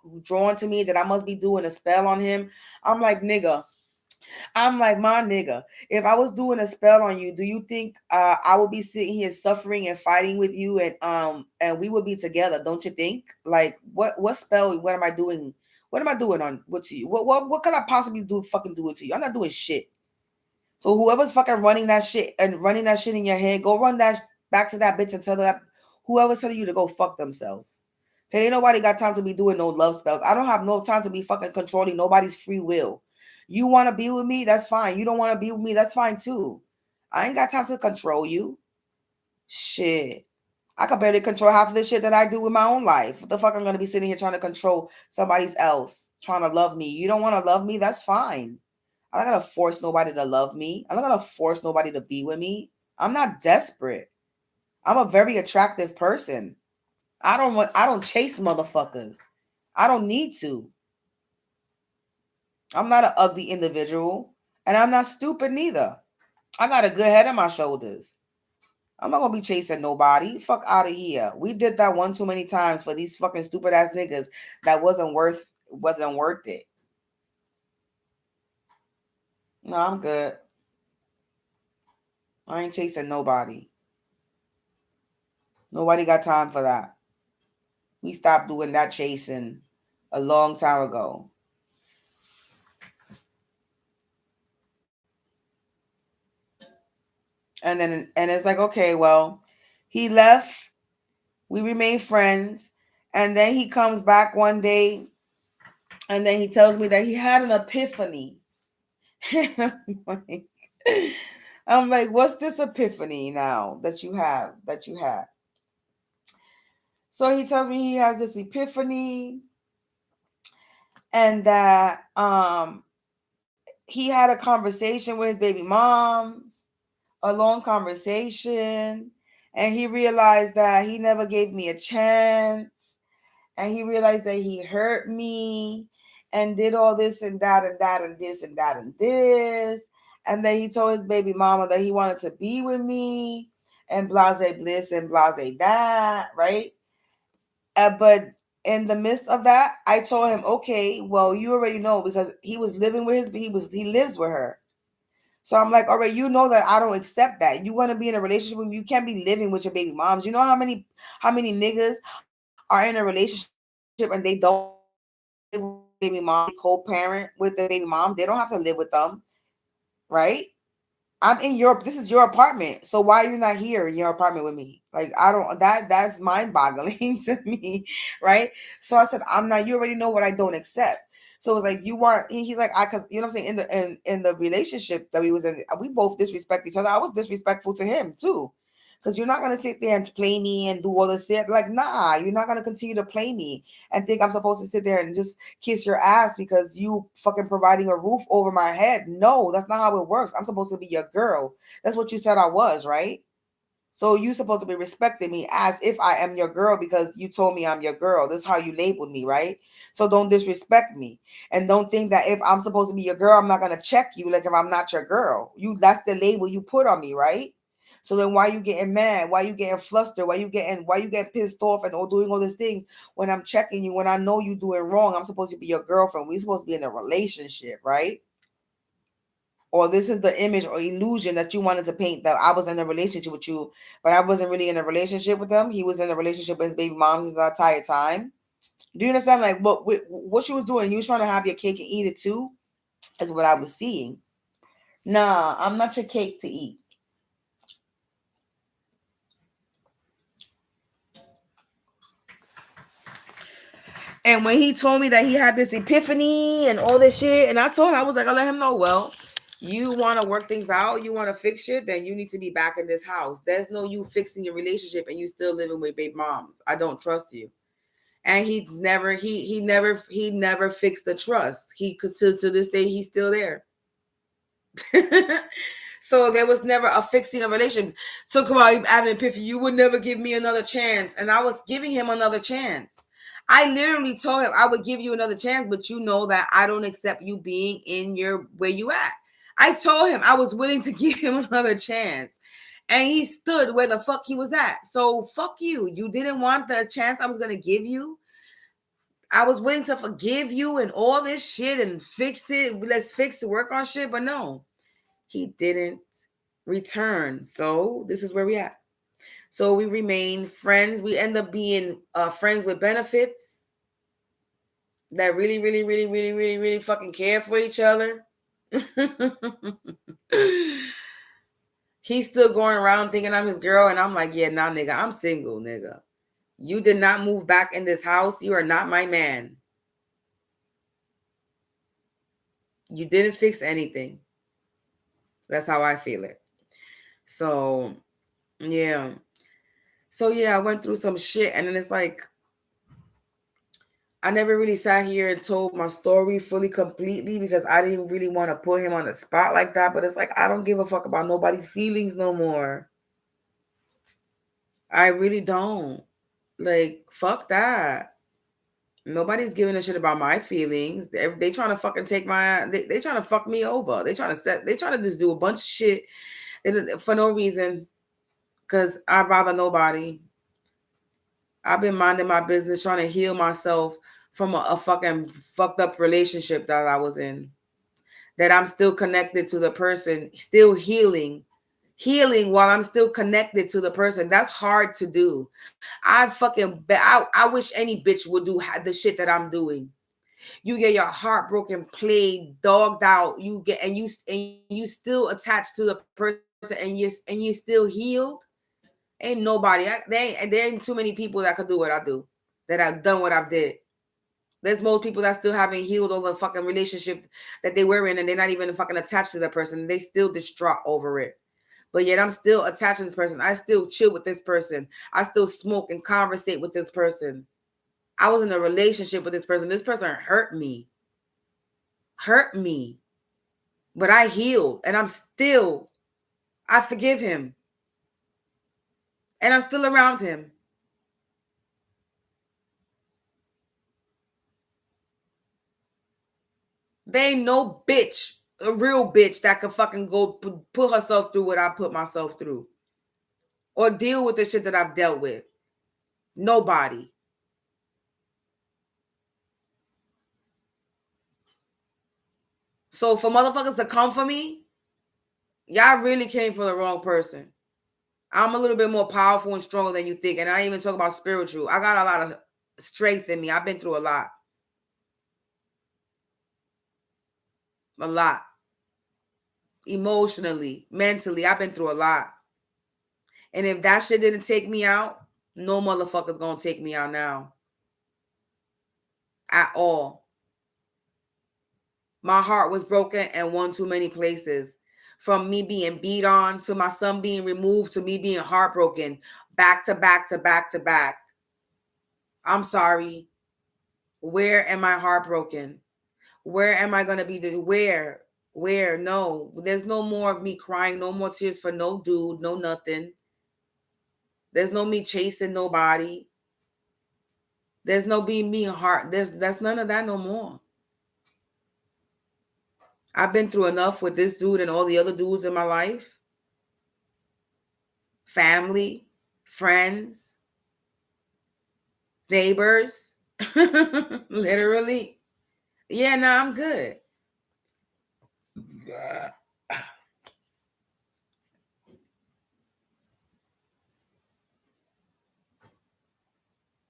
to me, that I must be doing a spell on him. I'm like, nigga, my nigga, if I was doing a spell on you, do you think I would be sitting here suffering and fighting with you, and we would be together? Don't you think? Like, what spell? What am I doing? What am I doing on what to you? What could I possibly fucking do it to you? I'm not doing shit. So whoever's fucking running that shit in your head, go run that back to that bitch and tell that whoever's telling you to go fuck themselves. Okay, ain't nobody got time to be doing no love spells. I don't have no time to be fucking controlling nobody's free will. You want to be with me? That's fine. You don't want to be with me? That's fine too. I ain't got time to control you. Shit. I can barely control half of the shit that I do with my own life. What the fuck I'm going to be sitting here trying to control somebody else, trying to love me? You don't want to love me? That's fine. I'm not going to force nobody to love me. I'm not going to force nobody to be with me. I'm not desperate. I'm a very attractive person. I don't chase motherfuckers. I don't need to. I'm not an ugly individual, and I'm not stupid neither. I got a good head on my shoulders. I'm not gonna be chasing nobody. Fuck out of here. We did that one too many times for these fucking stupid ass niggas that wasn't worth it. No, I'm good. I ain't chasing nobody. Nobody got time for that. We stopped doing that chasing a long time ago. And it's like, okay, well, he left. We remain friends. And then he comes back one day and then he tells me that he had an epiphany. I'm like, what's this epiphany now that you have? So he tells me he has this epiphany and that he had a conversation with his baby moms, a long conversation, and he realized that he never gave me a chance, and he realized that he hurt me and did all this and that and that and this and that and this. And then he told his baby mama that he wanted to be with me and blase bliss and blase that, right? But in the midst of that, I told him, okay, well, you already know, because he was living with he lives with her. So I'm like, all right, you know that I don't accept that. You want to be in a relationship with me, you can't be living with your baby moms. You know how many niggas are in a relationship and they don't live with baby mom, co-parent with the baby mom. They don't have to live with them, right? This is your apartment. So why are you not here in your apartment with me? Like, that's mind boggling to me. Right. So I said, you already know what I don't accept. So it's like, he's like, cause you know what I'm saying? In the relationship that we was in, we both disrespect each other. I was disrespectful to him too. Because you're not going to sit there and play me and do all this shit. Like, nah, you're not going to continue to play me and think I'm supposed to sit there and just kiss your ass because you fucking providing a roof over my head. No, that's not how it works. I'm supposed to be your girl. That's what you said I was, right? So you're supposed to be respecting me as if I am your girl because you told me I'm your girl. That's how you labeled me, right? So don't disrespect me. And don't think that if I'm supposed to be your girl, I'm not going to check you like if I'm not your girl. That's the label you put on me, right? So then why you getting mad? Why you getting flustered? Why you getting pissed off and doing all this thing when I'm checking you, when I know you doing wrong? I'm supposed to be your girlfriend. We're supposed to be in a relationship, right? Or this is the image or illusion that you wanted to paint, that I was in a relationship with you, but I wasn't really in a relationship with them. He was in a relationship with his baby moms the entire time. Do you understand? Like what she was doing? You was trying to have your cake and eat it too, is what I was seeing. Nah, I'm not your cake to eat. And when he told me that he had this epiphany and all this shit, and I told him, I was like, I let him know, well, you want to work things out, you want to fix shit, then you need to be back in this house. There's no you fixing your relationship and you still living with baby moms. I don't trust you. And he never fixed the trust. He could to this day he's still there. So there was never a fixing of relations. So come on, having an epiphany, you would never give me another chance. And I was giving him another chance. I literally told him I would give you another chance, but you know that I don't accept you being in where you at. I told him I was willing to give him another chance. And he stood where the fuck he was at. So fuck you. You didn't want the chance I was going to give you. I was willing to forgive you and all this shit and fix it. Let's fix the work on shit. But no, he didn't return. So this is where we at. So we remain friends. We end up being friends with benefits that really, really, really, really, really, really fucking care for each other. He's still going around thinking I'm his girl, and I'm like, yeah, nah, nigga, I'm single, nigga. You did not move back in this house. You are not my man. You didn't fix anything. That's how I feel it. So, yeah. So, yeah, I went through some shit, and then it's like, I never really sat here and told my story fully, completely, because I didn't really want to put him on the spot like that. But it's like, I don't give a fuck about nobody's feelings no more. I really don't. Like, fuck that. Nobody's giving a shit about my feelings. They trying to fucking take my, they trying to fuck me over. They trying to just do a bunch of shit for no reason. Because I bother nobody. I've been minding my business, trying to heal myself from a fucking fucked up relationship that I was in. That I'm still connected to the person, still healing while I'm still connected to the person. That's hard to do. I wish any bitch would do the shit that I'm doing. You get your heart broken, played, dogged out. You still attached to the person, and you still healed. Ain't nobody. There ain't too many people that could do what I do. That I've done what I've did. There's most people that still haven't healed over a fucking relationship that they were in, and they're not even fucking attached to the person. They still distraught over it. But yet I'm still attached to this person. I still chill with this person. I still smoke and conversate with this person. I was in a relationship with this person. This person hurt me. But I healed, and I forgive him. And I'm still around him. There ain't no bitch, a real bitch, that could fucking go put herself through what I put myself through. Or deal with the shit that I've dealt with. Nobody. So for motherfuckers to come for me, y'all really came for the wrong person. I'm a little bit more powerful and stronger than you think. And I even talk about spiritual. I got a lot of strength in me. I've been through a lot. A lot. Emotionally, mentally, I've been through a lot. And if that shit didn't take me out, no motherfucker's gonna take me out now. At all. My heart was broken and one too many places. From me being beat on to my son being removed to me being heartbroken. Back to back to back to back. I'm sorry. Where am I heartbroken? Where am I gonna be? Where? No. There's no more of me crying. No more tears for no dude. No nothing. There's no me chasing nobody. There's no being me heart. That's none of that no more. I've been through enough with this dude and all the other dudes in my life. Family, friends, neighbors. Literally. Yeah, no, I'm good.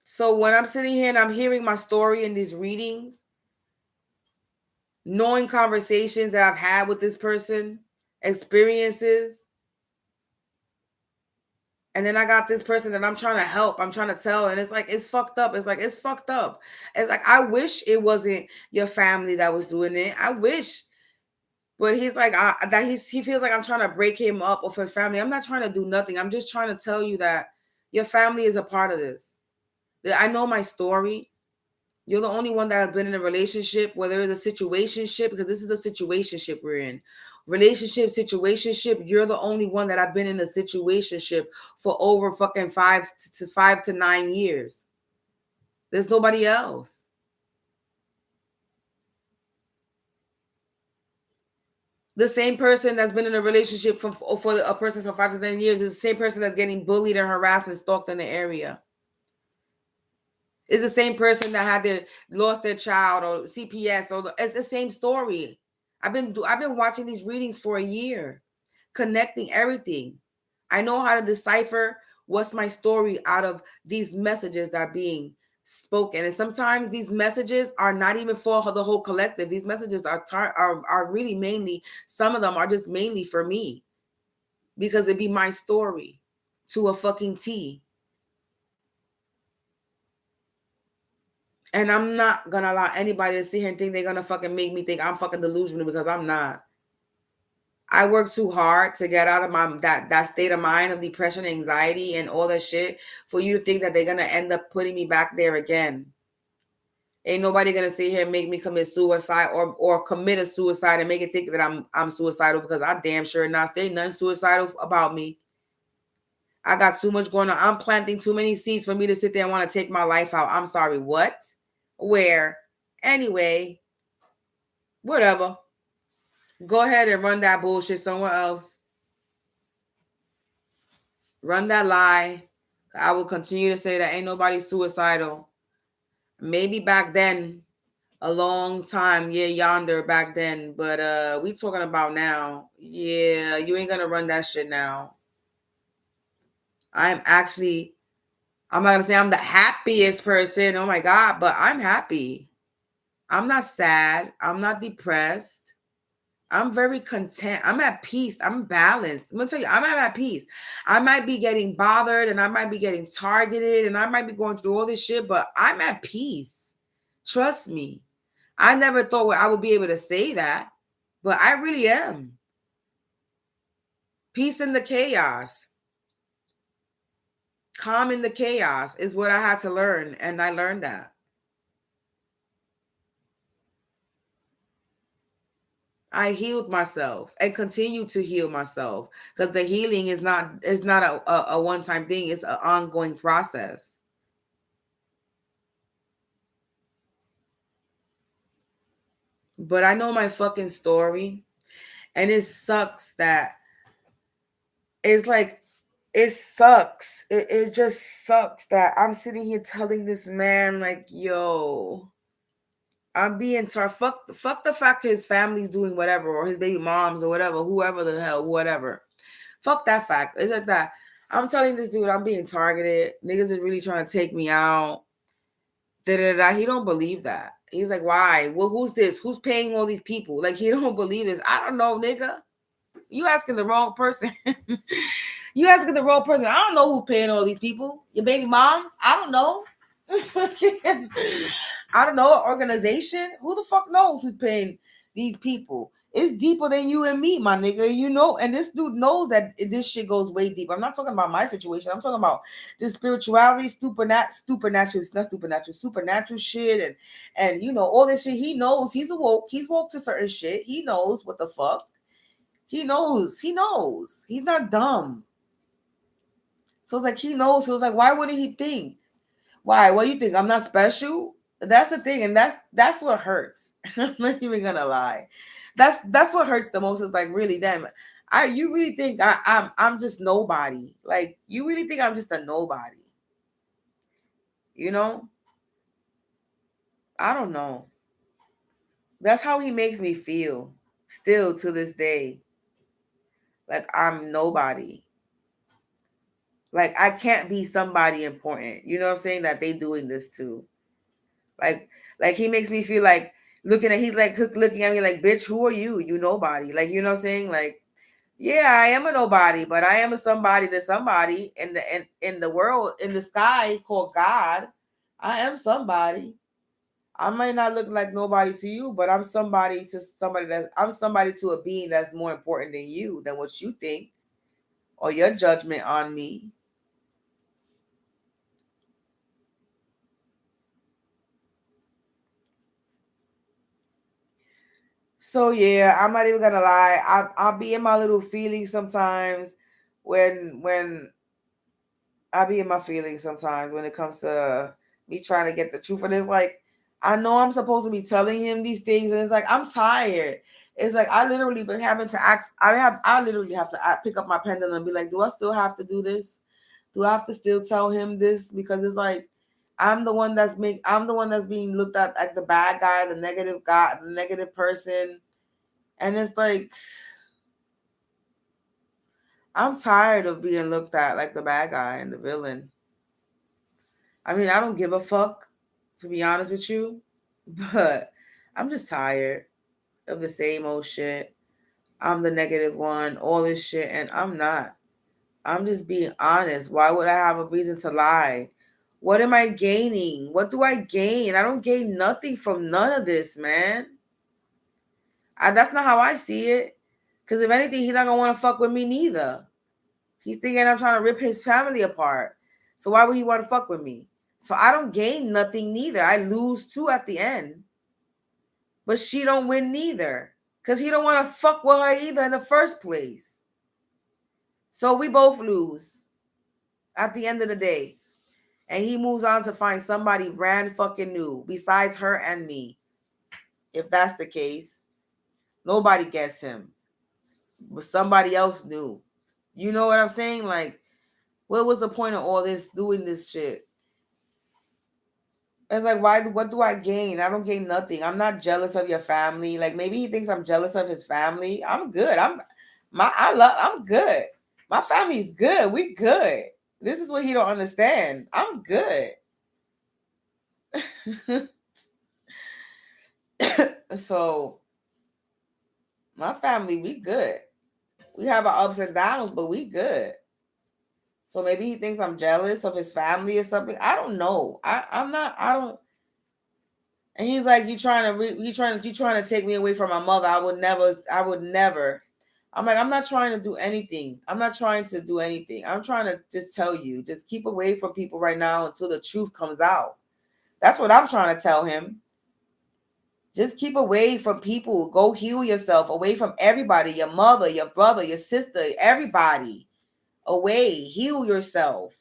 So when I'm sitting here and I'm hearing my story in these readings, knowing conversations that I've had with this person, experiences, and then I got this person that I'm trying to help, I'm trying to tell, and it's like, it's fucked up. It's like, it's fucked up. It's like, I wish it wasn't your family that was doing it. I wish. But he's like, he feels like I'm trying to break him up with his family. I'm not trying to do nothing. I'm just trying to tell you that your family is a part of this. I know my story. You're the only one that has been in a relationship where there is a situationship, because this is the situationship we're in. Situationship. You're the only one that I've been in a situationship for over fucking 5 to 9 years. There's nobody else. The same person that's been in a relationship for a person for 5 to 10 years is the same person that's getting bullied and harassed and stalked in the area. It's the same person that had lost their child or CPS, or it's the same story. I've been watching these readings for a year, connecting everything. I know how to decipher what's my story out of these messages that are being spoken. And sometimes these messages are not even for the whole collective. These messages are really mainly, some of them are just mainly for me, because it'd be my story to a fucking T. And I'm not gonna allow anybody to sit here and think they're gonna fucking make me think I'm fucking delusional, because I'm not. I work too hard to get out of my that state of mind of depression, anxiety, and all that shit for you to think that they're gonna end up putting me back there again. Ain't nobody gonna sit here and make me commit suicide or commit a suicide and make it think that I'm suicidal, because I damn sure not. There ain't nothing suicidal about me. I got too much going on. I'm planting too many seeds for me to sit there and want to take my life out. I'm sorry, what? Where? Anyway, whatever. Go ahead and run that bullshit somewhere else. Run that lie. I will continue to say that ain't nobody suicidal. Maybe back then, a long time, yeah, yonder back then. But we talking about now. Yeah, you ain't gonna run that shit now. I'm not gonna say I'm the happiest person. Oh my God, but I'm happy. I'm not sad. I'm not depressed. I'm very content. I'm at peace. I'm balanced. I'm gonna tell you, I'm at peace. I might be getting bothered and I might be getting targeted and I might be going through all this shit, but I'm at peace. Trust me. I never thought I would be able to say that, but I really am. Peace in the chaos. Calm in the chaos is what I had to learn, and I learned that. I healed myself and continue to heal myself, because the healing is not a one-time thing. It's an ongoing process. But I know my fucking story, and it sucks that it's like, it sucks. It just sucks that I'm sitting here telling this man, like, yo, I'm being fuck the fact his family's doing whatever, or his baby moms or whatever, whoever the hell, whatever. Fuck that fact. It's like that. I'm telling this dude I'm being targeted. Niggas is really trying to take me out. Da da da. He don't believe that. He's like, why? Well, who's this? Who's paying all these people? Like, he don't believe this. I don't know, nigga. You asking the wrong person. You asking the wrong person. I don't know who paying all these people. Your baby moms? I don't know. I don't know. Organization? Who the fuck knows who's paying these people? It's deeper than you and me, my nigga. You know, and this dude knows that this shit goes way deep. I'm not talking about my situation. I'm talking about the spirituality, supernatural shit, and you know, all this shit. He knows. He's awoke. He's woke to certain shit. He knows what the fuck. He knows. He knows. He's not dumb. So it's like he knows. So it's like, why wouldn't he think? Why? What do you think? I'm not special? That's the thing, and that's what hurts. I'm not even gonna lie. That's what hurts the most. Is like, really, damn. You really think I'm just nobody? Like, you really think I'm just a nobody? You know? I don't know. That's how he makes me feel. Still to this day. Like, I'm nobody. Like, I can't be somebody important. You know what I'm saying? That they doing this too. Like he makes me feel like he's like looking at me like, bitch, who are you? You nobody. Like, you know what I'm saying? Like, yeah, I am a nobody, but I am a somebody to somebody in the world, in the sky called God. I am somebody. I might not look like nobody to you, but I'm somebody to somebody I'm somebody to a being that's more important than you, than what you think or your judgment on me. So yeah, I'm not even gonna lie. I'll be in my little feelings sometimes when I be in my feelings sometimes when it comes to me trying to get the truth. And it's like, I know I'm supposed to be telling him these things, and it's like, I'm tired. It's like I literally been having to ask. I literally have to pick up my pendulum and be like, do I still have to do this? Do I have to still tell him this? Because it's like I'm the one that's being looked at like the bad guy, the negative person, and it's like I'm tired of being looked at like the bad guy and the villain. I mean, I don't give a fuck, to be honest with you, but I'm just tired of the same old shit. I'm the negative one, all this shit, and I'm not. I'm just being honest. Why would I have a reason to lie? What am I gaining? What do I gain? I don't gain nothing from none of this, man. That's not how I see it. Because if anything, he's not going to want to fuck with me neither. He's thinking I'm trying to rip his family apart. So why would he want to fuck with me? So I don't gain nothing neither. I lose too at the end. But she don't win neither. Because he don't want to fuck with her either in the first place. So we both lose at the end of the day. And he moves on to find somebody brand fucking new besides her and me. If that's the case, nobody gets him. But somebody else knew. You know what I'm saying? Like, what was the point of all this, doing this shit? It's like, why? What do I gain? I don't gain nothing. I'm not jealous of your family. Like, maybe he thinks I'm jealous of his family. I'm good. I'm good. My family's good. We good. This is what he don't understand. I'm good. So, my family, we good. We have our ups and downs, but we good. So maybe he thinks I'm jealous of his family or something. I don't know. I'm not. I don't. And he's like, you trying to take me away from my mother. I would never. I'm like, I'm not trying to do anything. I'm not trying to do anything. I'm trying to just tell you, just keep away from people right now until the truth comes out. That's what I'm trying to tell him. Just keep away from people. Go heal yourself away from everybody, your mother, your brother, your sister, everybody. Away. Heal yourself.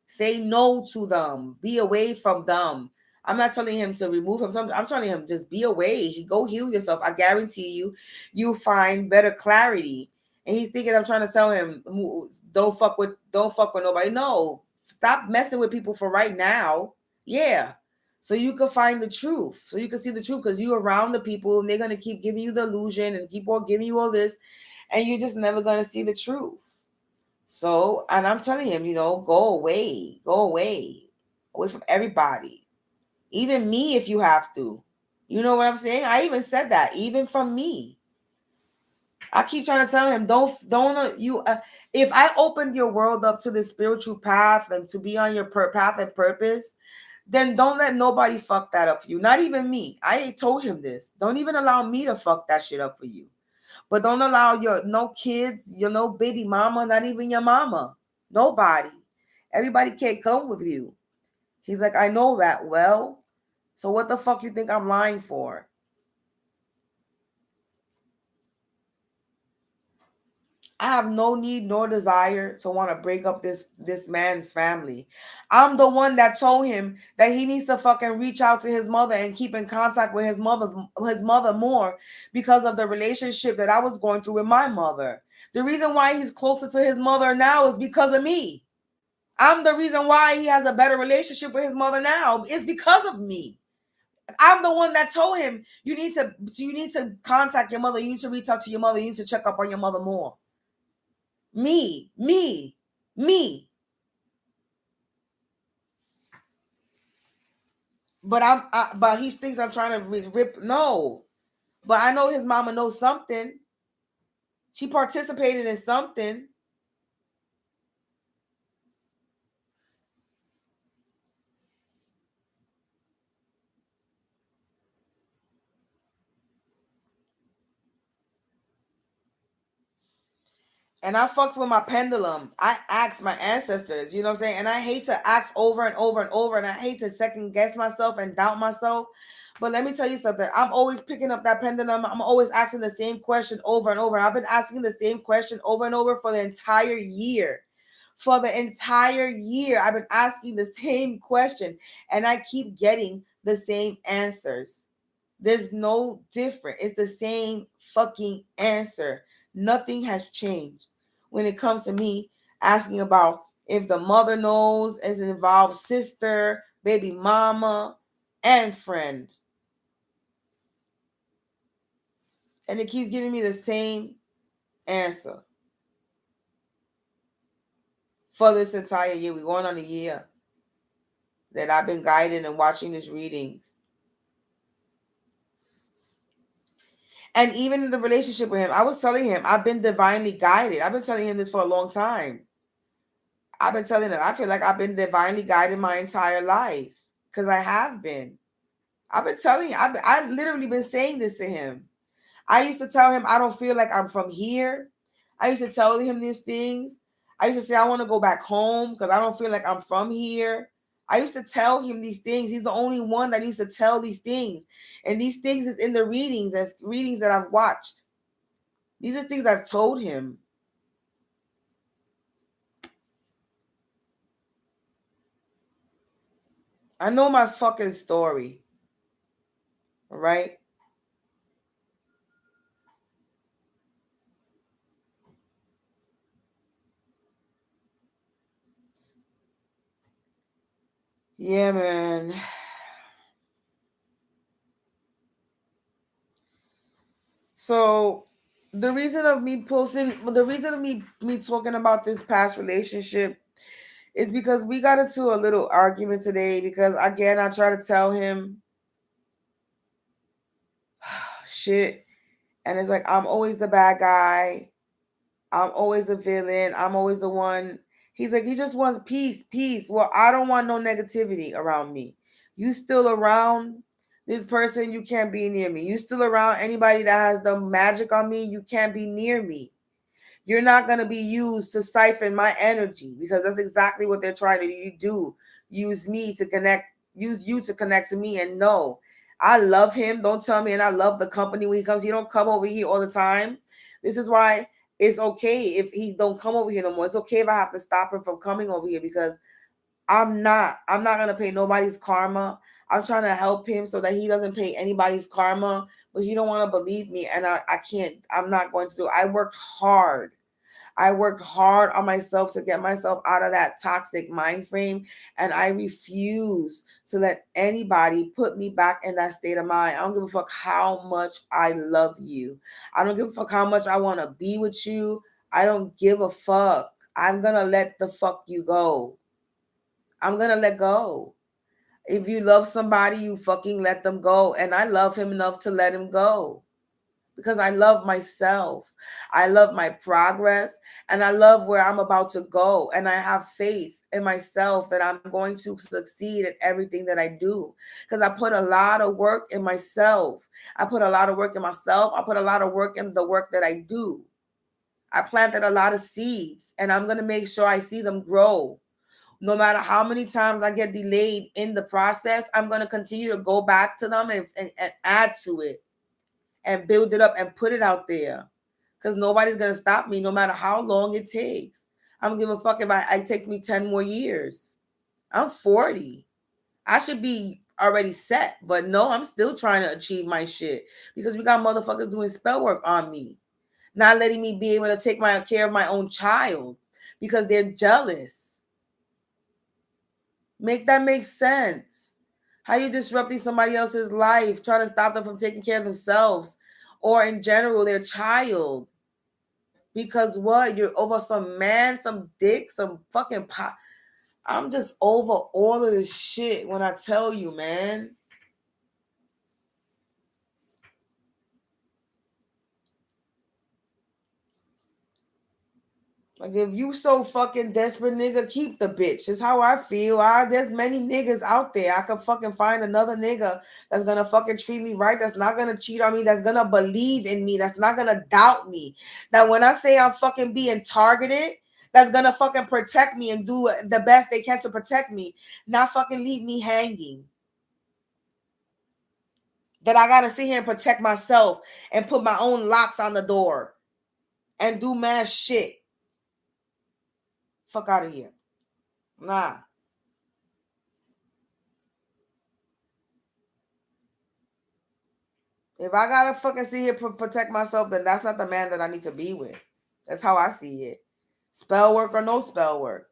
Say no to them. Be away from them. I'm not telling him to remove him. I'm telling him just be away. Go heal yourself. I guarantee you find better clarity. And he's thinking I'm trying to tell him don't fuck with nobody. No, stop messing with people for right now. Yeah, so you can find the truth. So you can see the truth because you're around the people and they're gonna keep giving you the illusion and keep on giving you all this, and you're just never gonna see the truth. So, and I'm telling him, go away from everybody, even me if you have to. You know what I'm saying? I even said that, even from me. I keep trying to tell him, if I opened your world up to the spiritual path and to be on your path and purpose, then don't let nobody fuck that up for you. Not even me. I told him this. Don't even allow me to fuck that shit up for you. But don't allow no kids, no baby mama, not even your mama. Nobody. Everybody can't come with you. He's like, I know that well. So what the fuck you think I'm lying for? I have no need nor desire to want to break up this man's family. I'm the one that told him that he needs to fucking reach out to his mother and keep in contact with his mother more because of the relationship that I was going through with my mother. The reason why he's closer to his mother now is because of me. I'm the reason why he has a better relationship with his mother now. It's because of me. I'm the one that told him you need to contact your mother. You need to reach out to your mother. You need to check up on your mother more. Me. But he thinks I'm trying to rip. No, but I know his mama knows something. She participated in something. And I fucks with my pendulum. I ask my ancestors, you know what I'm saying? And I hate to ask over and over and over. And I hate to second guess myself and doubt myself. But let me tell you something. I'm always picking up that pendulum. I'm always asking the same question over and over. I've been asking the same question over and over for the entire year. For the entire year, I've been asking the same question. And I keep getting the same answers. There's no different. It's the same fucking answer. Nothing has changed when it comes to me asking about if the mother knows, as it involves sister, baby mama, and friend. And it keeps giving me the same answer for this entire year. We're going on a year that I've been guided and watching these readings. And even in the relationship with him, I was telling him, I've been divinely guided. I've been telling him this for a long time. I've been telling him, I feel like I've been divinely guided my entire life. Because I have been. I've been telling you, I've literally been saying this to him. I used to tell him I don't feel like I'm from here. I used to tell him these things. I used to say I want to go back home because I don't feel like I'm from here. I used to tell him these things. He's the only one that used to tell these things. And these things is in the readings and readings that I've watched. These are things I've told him. I know my fucking story. All right? Yeah, man. So the reason of me talking about this past relationship is because we got into a little argument today because again I try to tell him shit and it's like I'm always the bad guy. I'm always a villain. I'm always the one. He's like, he just wants peace, peace. Well, I don't want no negativity around me. You still around this person, you can't be near me. You still around anybody that has the magic on me, you can't be near me. You're not going to be used to siphon my energy because that's exactly what they're trying to do. Use me to connect, use you to connect to me. And no, I love him. Don't tell me. And I love the company when he comes. He don't come over here all the time. This is why it's okay if he don't come over here no more. It's okay if I have to stop him from coming over here because I'm not going to pay nobody's karma. I'm trying to help him so that he doesn't pay anybody's karma, but he don't want to believe me. And I can't, I'm not going to do it. I worked hard. I worked hard on myself to get myself out of that toxic mind frame. And I refuse to let anybody put me back in that state of mind. I don't give a fuck how much I love you. I don't give a fuck how much I want to be with you. I don't give a fuck. I'm going to let the fuck you go. I'm going to let go. If you love somebody, you fucking let them go. And I love him enough to let him go. Because I love myself. I love my progress and I love where I'm about to go. And I have faith in myself that I'm going to succeed at everything that I do. Because I put a lot of work in myself. I put a lot of work in myself. I put a lot of work in the work that I do. I planted a lot of seeds and I'm going to make sure I see them grow. No matter how many times I get delayed in the process, I'm going to continue to go back to them and add to it. And build it up and put it out there. Because nobody's going to stop me no matter how long it takes. I don't give a fuck if it takes me 10 more years. I'm 40. I should be already set. But no, I'm still trying to achieve my shit. Because we got motherfuckers doing spell work on me. Not letting me be able to take care of my own child. Because they're jealous. Make that make sense. How you disrupting somebody else's life, trying to stop them from taking care of themselves, or in general, their child. Because what? You're over some man, some dick, some fucking pot. I'm just over all of this shit when I tell you, man. Like, if you so fucking desperate, nigga, keep the bitch. That's how I feel. There's many niggas out there. I could fucking find another nigga that's gonna fucking treat me right, that's not gonna cheat on me, that's gonna believe in me, that's not gonna doubt me. That when I say I'm fucking being targeted, that's gonna fucking protect me and do the best they can to protect me, not fucking leave me hanging. That I gotta sit here and protect myself and put my own locks on the door and do mad shit. Fuck out of here. Nah. If I gotta fucking sit here protect myself, then that's not the man that I need to be with. That's how I see it. Spell work or no spell work.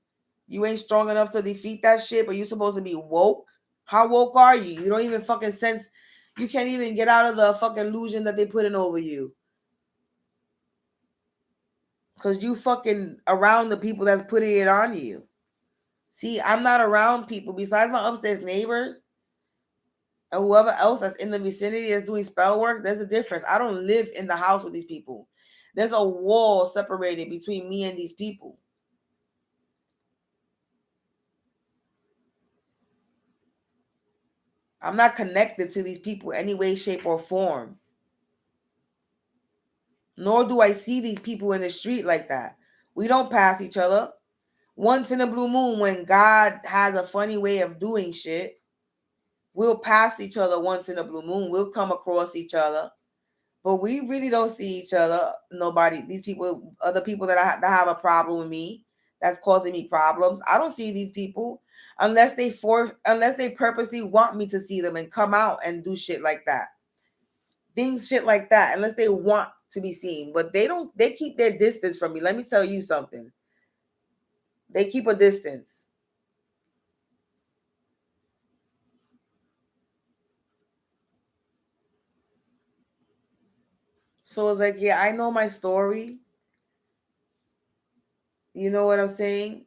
You ain't strong enough to defeat that shit, but you supposed to be woke. How woke are you? You don't even fucking sense. You can't even get out of the fucking illusion that they put in over you. Because you fucking around the people that's putting it on you. See, I'm not around people besides my upstairs neighbors and whoever else that's in the vicinity that's doing spell work. There's a difference. I don't live in the house with these people. There's a wall separated between me and these people. I'm not connected to these people any way, shape, or form. Nor do I see these people in the street like that. We don't pass each other. Once in a blue moon, when God has a funny way of doing shit, we'll pass each other once in a blue moon. We'll come across each other. But we really don't see each other. Nobody, these people, other people that have a problem with me, that's causing me problems. I don't see these people unless they purposely want me to see them and come out and do shit like that. Shit like that, unless they want to be seen. But they keep their distance from me. Let me tell you something. They keep a distance. So it's like, yeah, I know my story. You know what I'm saying?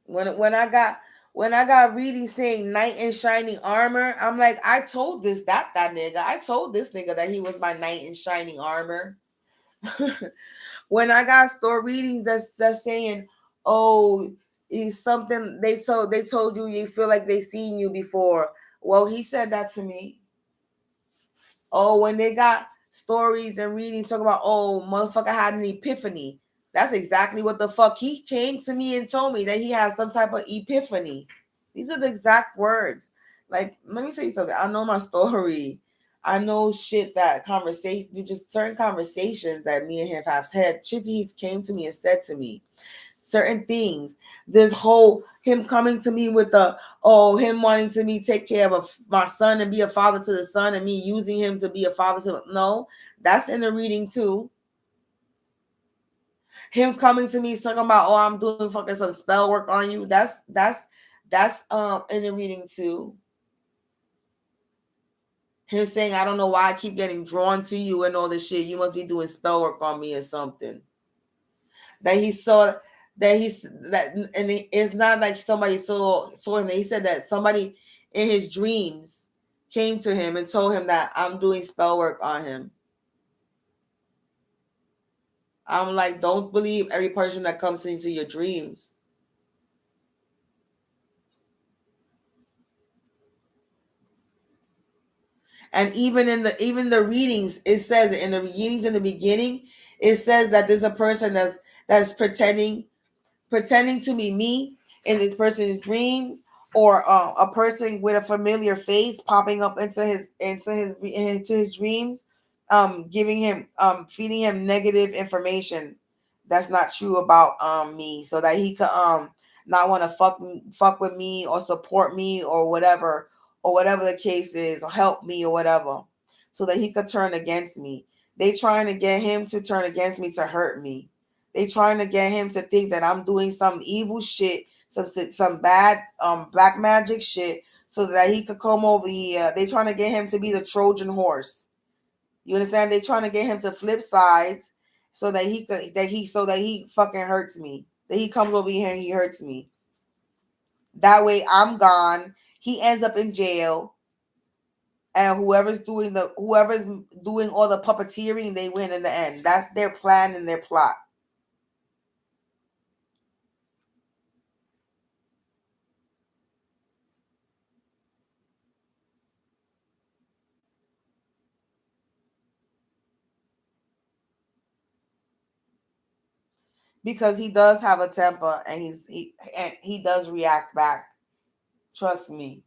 When I got reading saying knight in shining armor, I'm like, I told that nigga. I told this nigga that he was my knight in shining armor. When I got store readings that's saying, oh, he's something they told you feel like they seen you before. Well, he said that to me. Oh, when they got stories and readings talking about, oh, motherfucker had an epiphany. That's exactly what the fuck. He came to me and told me that he has some type of epiphany. These are the exact words. Like, let me tell you something. I know my story. I know shit that conversation, just certain conversations that me and him have had. Shit he's came to me and said to me. Certain things. This whole him coming to me with him wanting to me take care of my son and be a father to the son and me using him to be a father to no, that's in the reading too. Him coming to me talking about, oh, I'm doing fucking some spell work on you. That's in the reading too. Him saying, I don't know why I keep getting drawn to you and all this shit. You must be doing spell work on me or something. That he saw and it's not like somebody saw him. He said that somebody in his dreams came to him and told him that I'm doing spell work on him. I'm like, don't believe every person that comes into your dreams. And even the readings, it says in the readings in the beginning, it says that there's a person that's pretending to be me in this person's dreams, or a person with a familiar face popping up into his dreams, giving him feeding him negative information that's not true about me, so that he could not want to fuck with me or support me or whatever the case is, or help me or whatever, so that he could turn against me. They trying to get him to turn against me to hurt me. They trying to get him to think that I'm doing some evil shit, some bad black magic shit, so that he could come over here. They trying to get him to be the Trojan horse. You understand? They trying to get him to flip sides, so that he fucking hurts me. That he comes over here and he hurts me. That way I'm gone. He ends up in jail. And whoever's doing all the puppeteering, they win in the end. That's their plan and their plot. Because he does have a temper, and he does react back. Trust me,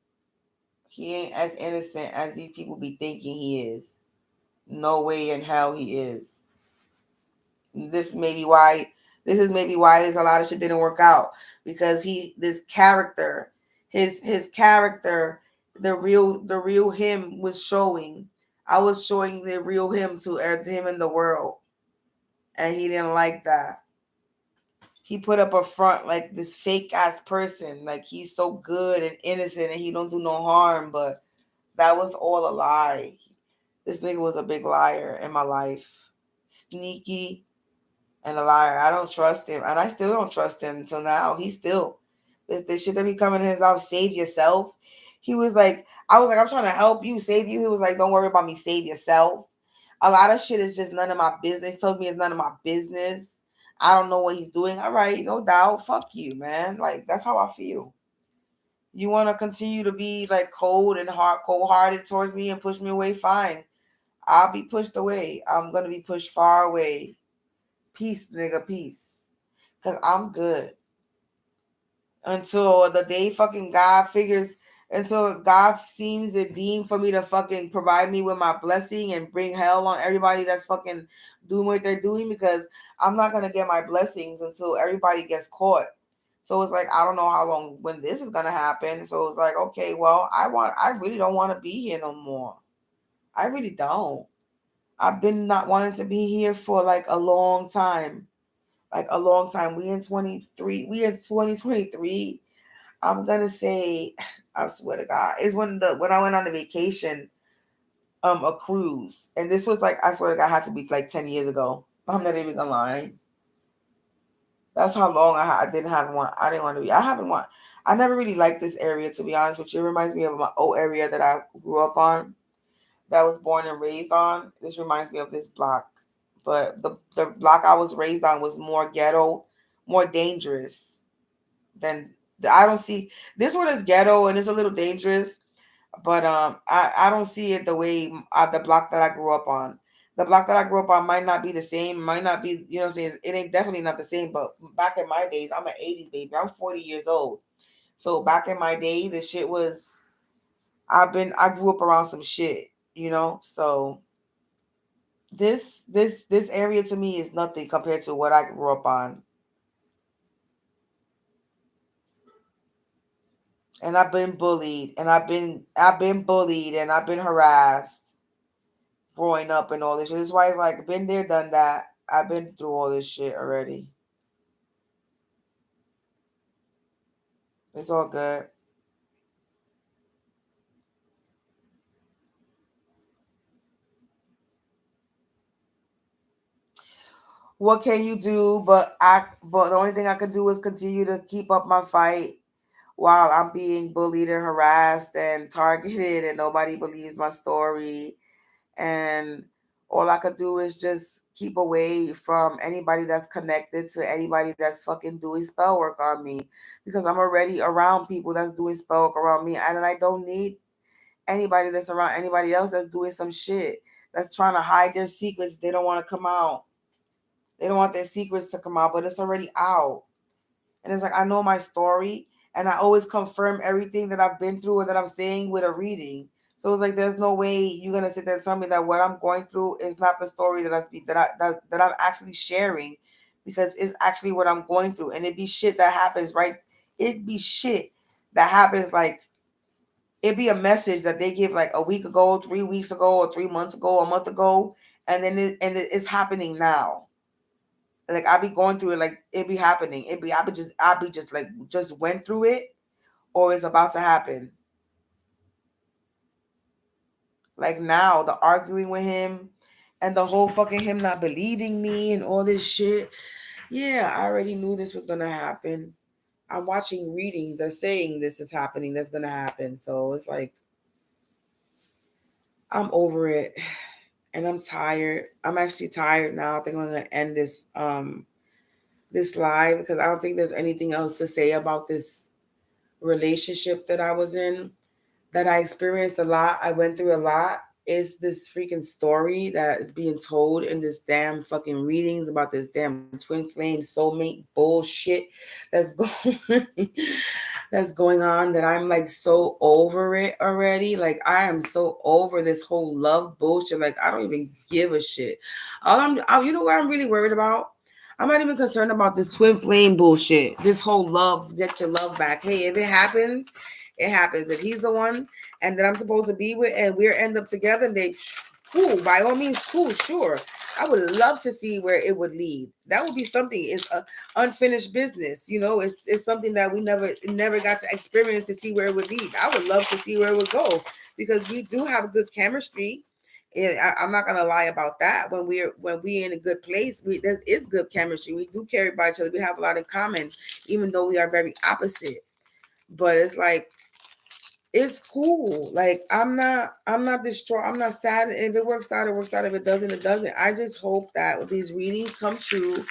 he ain't as innocent as these people be thinking he is. No way in hell he is. This may be why this is maybe why there's a lot of shit didn't work out, because this character, his character the real him was showing. I was showing the real him to him in the world, and he didn't like that. He put up a front like this fake ass person, like he's so good and innocent and he don't do no harm, but that was all a lie. This nigga was a big liar in my life. Sneaky and a liar. I don't trust him. And I still don't trust him until now. He's still this shit that be coming in his mouth, save yourself. He was like, I was like, I'm trying to help you, save you. He was like, don't worry about me, save yourself. A lot of shit is just none of my business. He tells me it's none of my business. I don't know what he's doing. All right, no doubt. Fuck you, man. Like, that's how I feel. You want to continue to be like cold and cold hearted towards me and push me away? Fine. I'll be pushed away. I'm gonna be pushed far away. Peace, nigga, peace. Cause I'm good. Until the day fucking God figures, until God seems it deemed for me to fucking provide me with my blessing and bring hell on everybody that's fucking doing what they're doing, because I'm not gonna get my blessings until everybody gets caught. So it's like I don't know how long when this is gonna happen. So it's like, okay, well, I really don't want to be here no more. I really don't. I've been not wanting to be here for like a long time. Like a long time. We in 23. We in 2023. I'm gonna say, I swear to God, is when I went on a vacation, a cruise, and this was like, I swear to God, had to be like 10 years ago. I'm not even gonna lie. That's how long I didn't have one. I didn't want to be. I haven't want. I never really liked this area, to be honest with you. It reminds me of my old area that I grew up on, that I was born and raised on. This reminds me of this block, but the block I was raised on was more ghetto, more dangerous than I don't see this one is ghetto and it's a little dangerous, but I don't see it the way the block that I grew up on. The block that I grew up on might not be the same, might not be, you know what I'm saying? It ain't definitely not the same, but back in my days, I'm an 80s baby. I'm 40 years old. So back in my day, the shit was I grew up around some shit, you know? So this area to me is nothing compared to what I grew up on. And I've been bullied and I've been bullied and I've been harassed growing up and all this shit. This is why it's like been there, done that. I've been through all this shit already. It's all good. What can you do? But the only thing I could do is continue to keep up my fight while I'm being bullied and harassed and targeted and nobody believes my story. And all I could do is just keep away from anybody that's connected to anybody that's fucking doing spell work on me, because I'm already around people that's doing spell work around me, and I don't need anybody that's around anybody else that's doing some shit, that's trying to hide their secrets. They don't want to come out. They don't want their secrets to come out, but it's already out. And it's like I know my story, and I always confirm everything that I've been through or that I'm saying with a reading. So it's like there's no way you're gonna sit there and tell me that what I'm going through is not the story that I'm actually sharing, because it's actually what I'm going through, and it be shit that happens right. It be shit that happens like it be a message that they give like a week ago, 3 weeks ago, or 3 months ago, a month ago, and then it's happening now. Like I be going through it, like it be happening. I be just like just went through it, or it's about to happen. Like now, the arguing with him, and the whole fucking him not believing me and all this shit. Yeah, I already knew this was gonna happen. I'm watching readings that saying this is happening. That's gonna happen. So it's like I'm over it, and I'm tired. I'm actually tired now. I think I'm gonna end this live because I don't think there's anything else to say about this relationship that I was in, that I experienced a lot. I went through a lot. Is this freaking story that is being told in this damn fucking readings about this damn twin flame soulmate bullshit that's going that's going on, that I'm like so over it already. Like I am so over this whole love bullshit. Like I don't even give a shit. You know what I'm really worried about? I'm not even concerned about this twin flame bullshit. This whole love, get your love back. Hey, if it happens, it happens. If he's the one and that I'm supposed to be with and we're end up together, and they cool, by all means, cool, sure. I would love to see where it would lead. That would be something. It's a unfinished business, you know. It's something that we never got to experience to see where it would lead. I would love to see where it would go because we do have good chemistry. I'm not gonna lie about that. When we in a good place, there is good chemistry. We do care about each other. We have a lot in common, even though we are very opposite. But it's like it's cool. Like I'm not distraught. I'm not sad. If it works out, it works out. If it doesn't, it doesn't. I just hope that these readings come true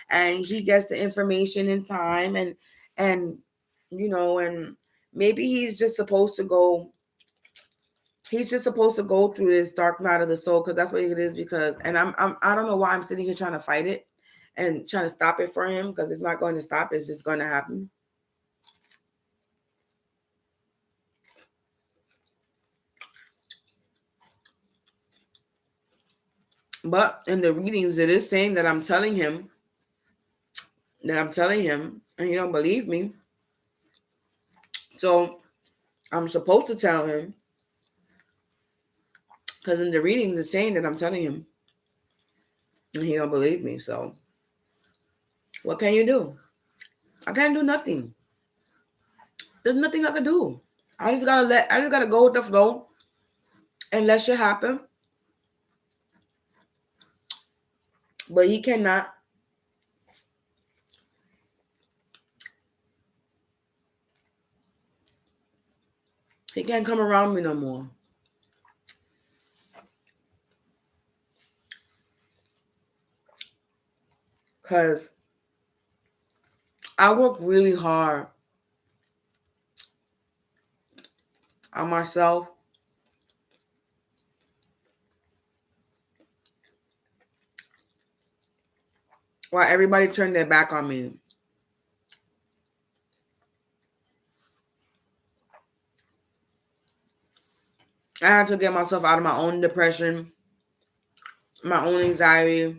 and he gets the information in time and you know, and maybe he's just supposed to go through this dark night of the soul because that's what it is. Because and I don't know why I'm sitting here trying to fight it and trying to stop it for him because it's not going to stop. It's just going to happen. But in the readings, it is saying that I'm telling him, and he don't believe me. So I'm supposed to tell him because in the readings, it's saying that I'm telling him, and he don't believe me. So what can you do? I can't do nothing. There's nothing I can do. I just gotta go with the flow and let shit happen. But he can't come around me no more. Cause I work really hard on myself. While everybody turned their back on me. I had to get myself out of my own depression, my own anxiety.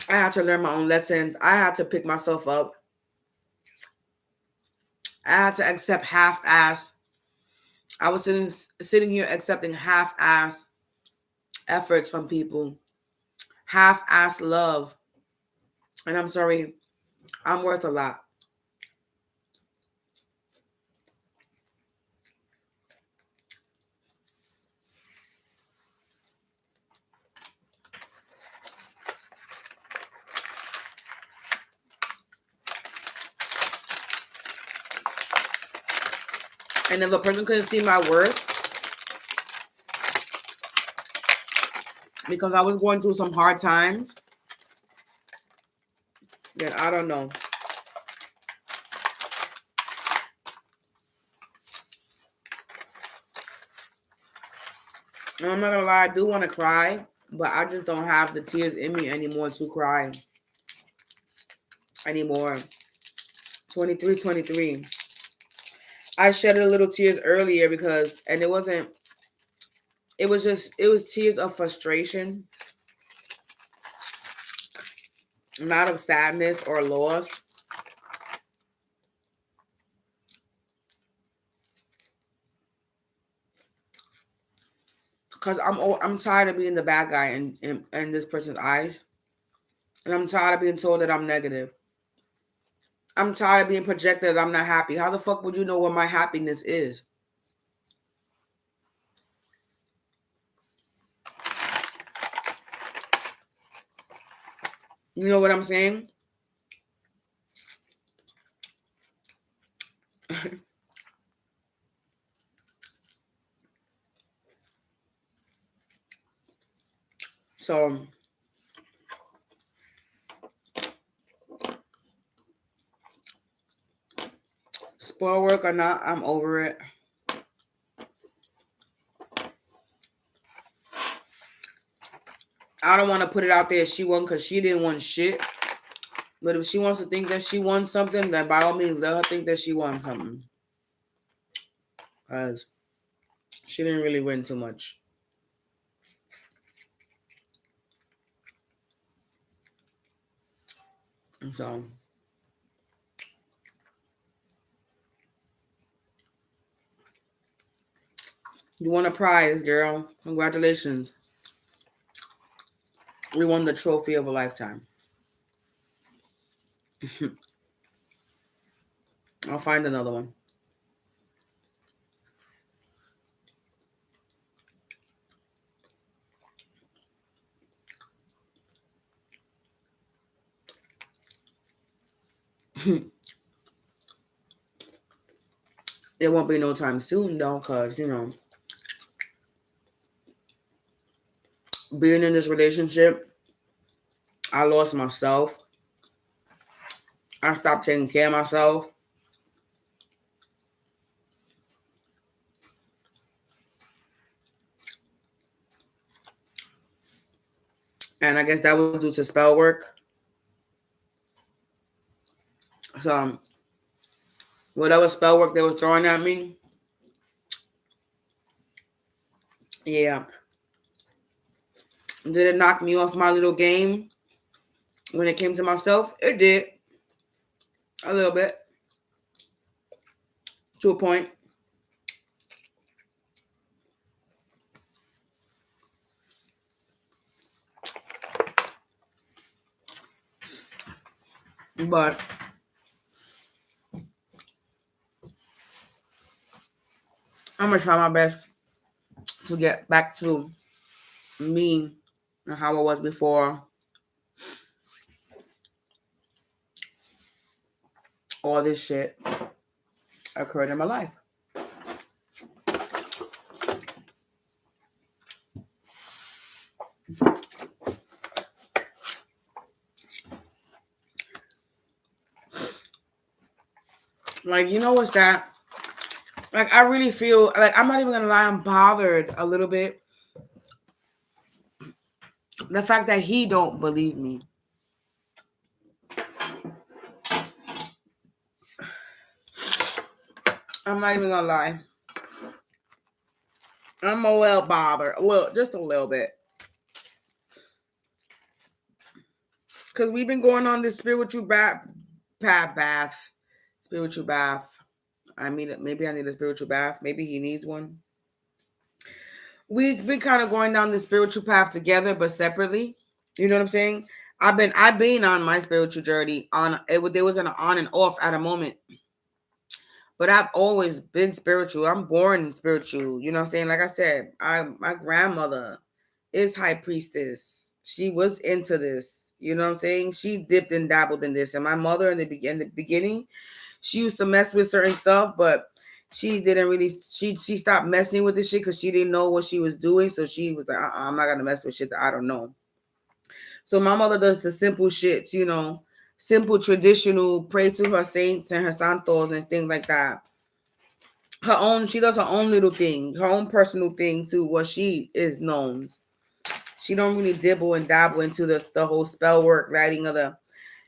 I had to learn my own lessons. I had to pick myself up. I had to accept half-ass. I was sitting here accepting half-ass efforts from people, half-ass love. And I'm sorry, I'm worth a lot. And if a person couldn't see my worth because I was going through some hard times, then I don't know. And I'm not gonna lie, I do want to cry, but I just don't have the tears in me anymore to cry anymore. 23, 23. I shed a little tears earlier and it was tears of frustration, not of sadness or loss. Because I'm tired of being the bad guy in this person's eyes. And I'm tired of being told that I'm negative. I'm tired of being projected that I'm not happy. How the fuck would you know what my happiness is? You know what I'm saying? So, spoil work or not, I'm over it. I don't want to put it out there she won because she didn't want shit. But if she wants to think that she won something, then by all means, let her think that she won something. Because she didn't really win too much. And so, You won a prize, girl. Congratulations. We won the trophy of a lifetime. I'll find another one. It won't be no time soon, though, because, being in this relationship, I lost myself. I stopped taking care of myself. And I guess that was due to spell work. So, whatever spell work they was throwing at me, yeah. Did it knock me off my little game when it came to myself? It did. A little bit. To a point. But I'm going to try my best to get back to me and how I was before all this shit occurred in my life. Like, you know what's that? Like, I really feel like, I'm not even gonna lie, I'm bothered a little bit. The fact that he don't believe me. I'm not even gonna lie. I'm a little bothered. Just a little bit. Because we've been going on this spiritual bath. Spiritual bath. I mean, maybe I need a spiritual bath. Maybe he needs one. We've been kind of going down the spiritual path together, but separately. You know what I'm saying? I've been on my spiritual journey. There was an on and off at a moment, but I've always been spiritual. I'm born spiritual. You know what I'm saying? Like I said, my grandmother is high priestess. She was into this. You know what I'm saying? She dipped and dabbled in this, and my mother in the beginning, she used to mess with certain stuff, but she didn't really. She stopped messing with this shit because she didn't know what she was doing. So she was like, I'm not gonna mess with shit that I don't know. So my mother does the simple shits, simple traditional, pray to her saints and her santos and things like that. She does her own little thing, her own personal thing too. What she is known. She don't really dibble and dabble into the whole spell work, writing of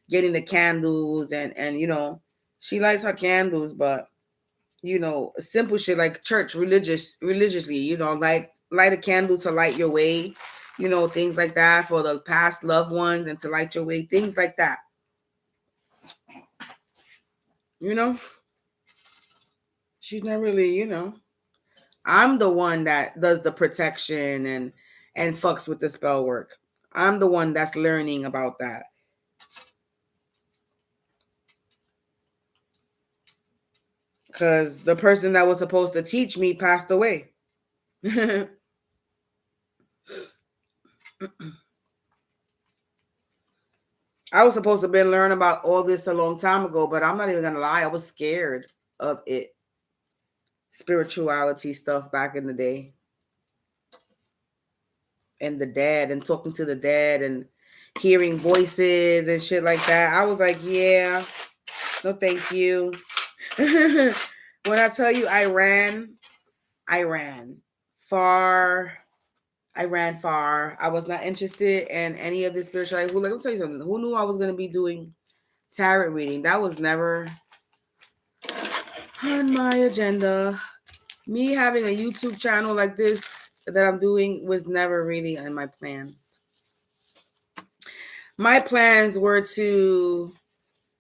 getting the candles and she lights her candles, but simple shit like church religiously, light a candle to light your way, things like that for the past loved ones and to light your way, things like that. She's not really, I'm the one that does the protection and fucks with the spell work. I'm the one that's learning about that. Because the person that was supposed to teach me passed away. I was supposed to been learning about all this a long time ago, but I'm not even gonna lie, I was scared of it. Spirituality stuff back in the day. And the dad and talking to the dad and hearing voices and shit like that. I was like, yeah, no thank you. When I tell you I ran far. I ran far. I was not interested in any of this spirituality. Let me tell you something. Who knew I was going to be doing tarot reading? That was never on my agenda. Me having a YouTube channel like this that I'm doing was never really in my plans. My plans were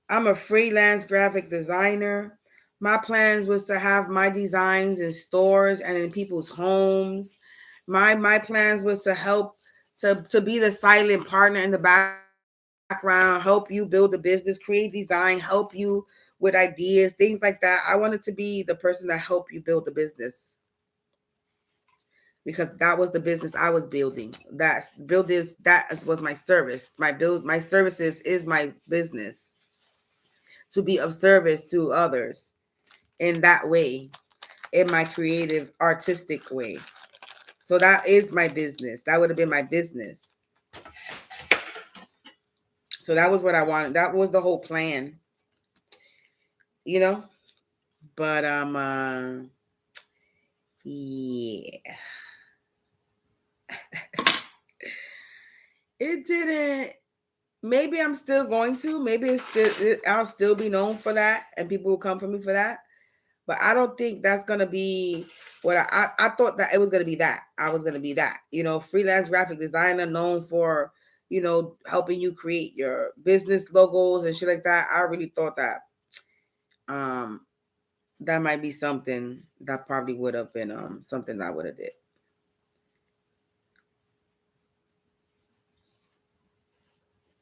I'm a freelance graphic designer. My plans was to have my designs in stores and in people's homes. My plans was to help to be the silent partner in the background, help you build a business, create design, help you with ideas, things like that. I wanted to be the person that helped you build the business, because that was the business I was building. That was my service. My services is my business, to be of service to others in that way, in my creative artistic way. So that is my business. That would have been my business. So that was what I wanted. That was the whole plan, you know? But yeah. It didn't. Maybe I'm still going to. Maybe I'll still be known for that, and people will come for me for that. But I don't think that's gonna be what I thought that it was gonna be that. I was gonna be that, freelance graphic designer known for, helping you create your business logos and shit like that. I really thought that um that might be something that probably would have been something that I would have did.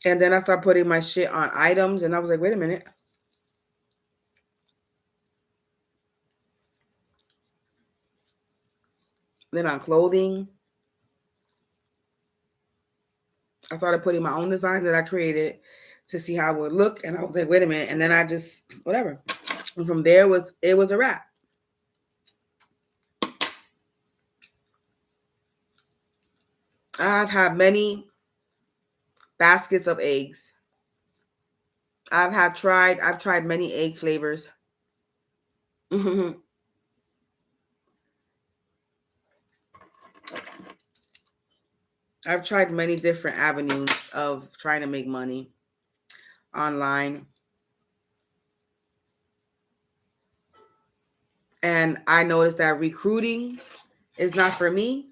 And then I started putting my shit on items, and I was like, wait a minute. Then on clothing, I started putting my own designs that I created to see how it would look, and I was like, wait a minute. And then I just whatever. And from there it was a wrap. I've had many baskets of eggs. I've tried many egg flavors. I've tried many different avenues of trying to make money online. And I noticed that recruiting is not for me.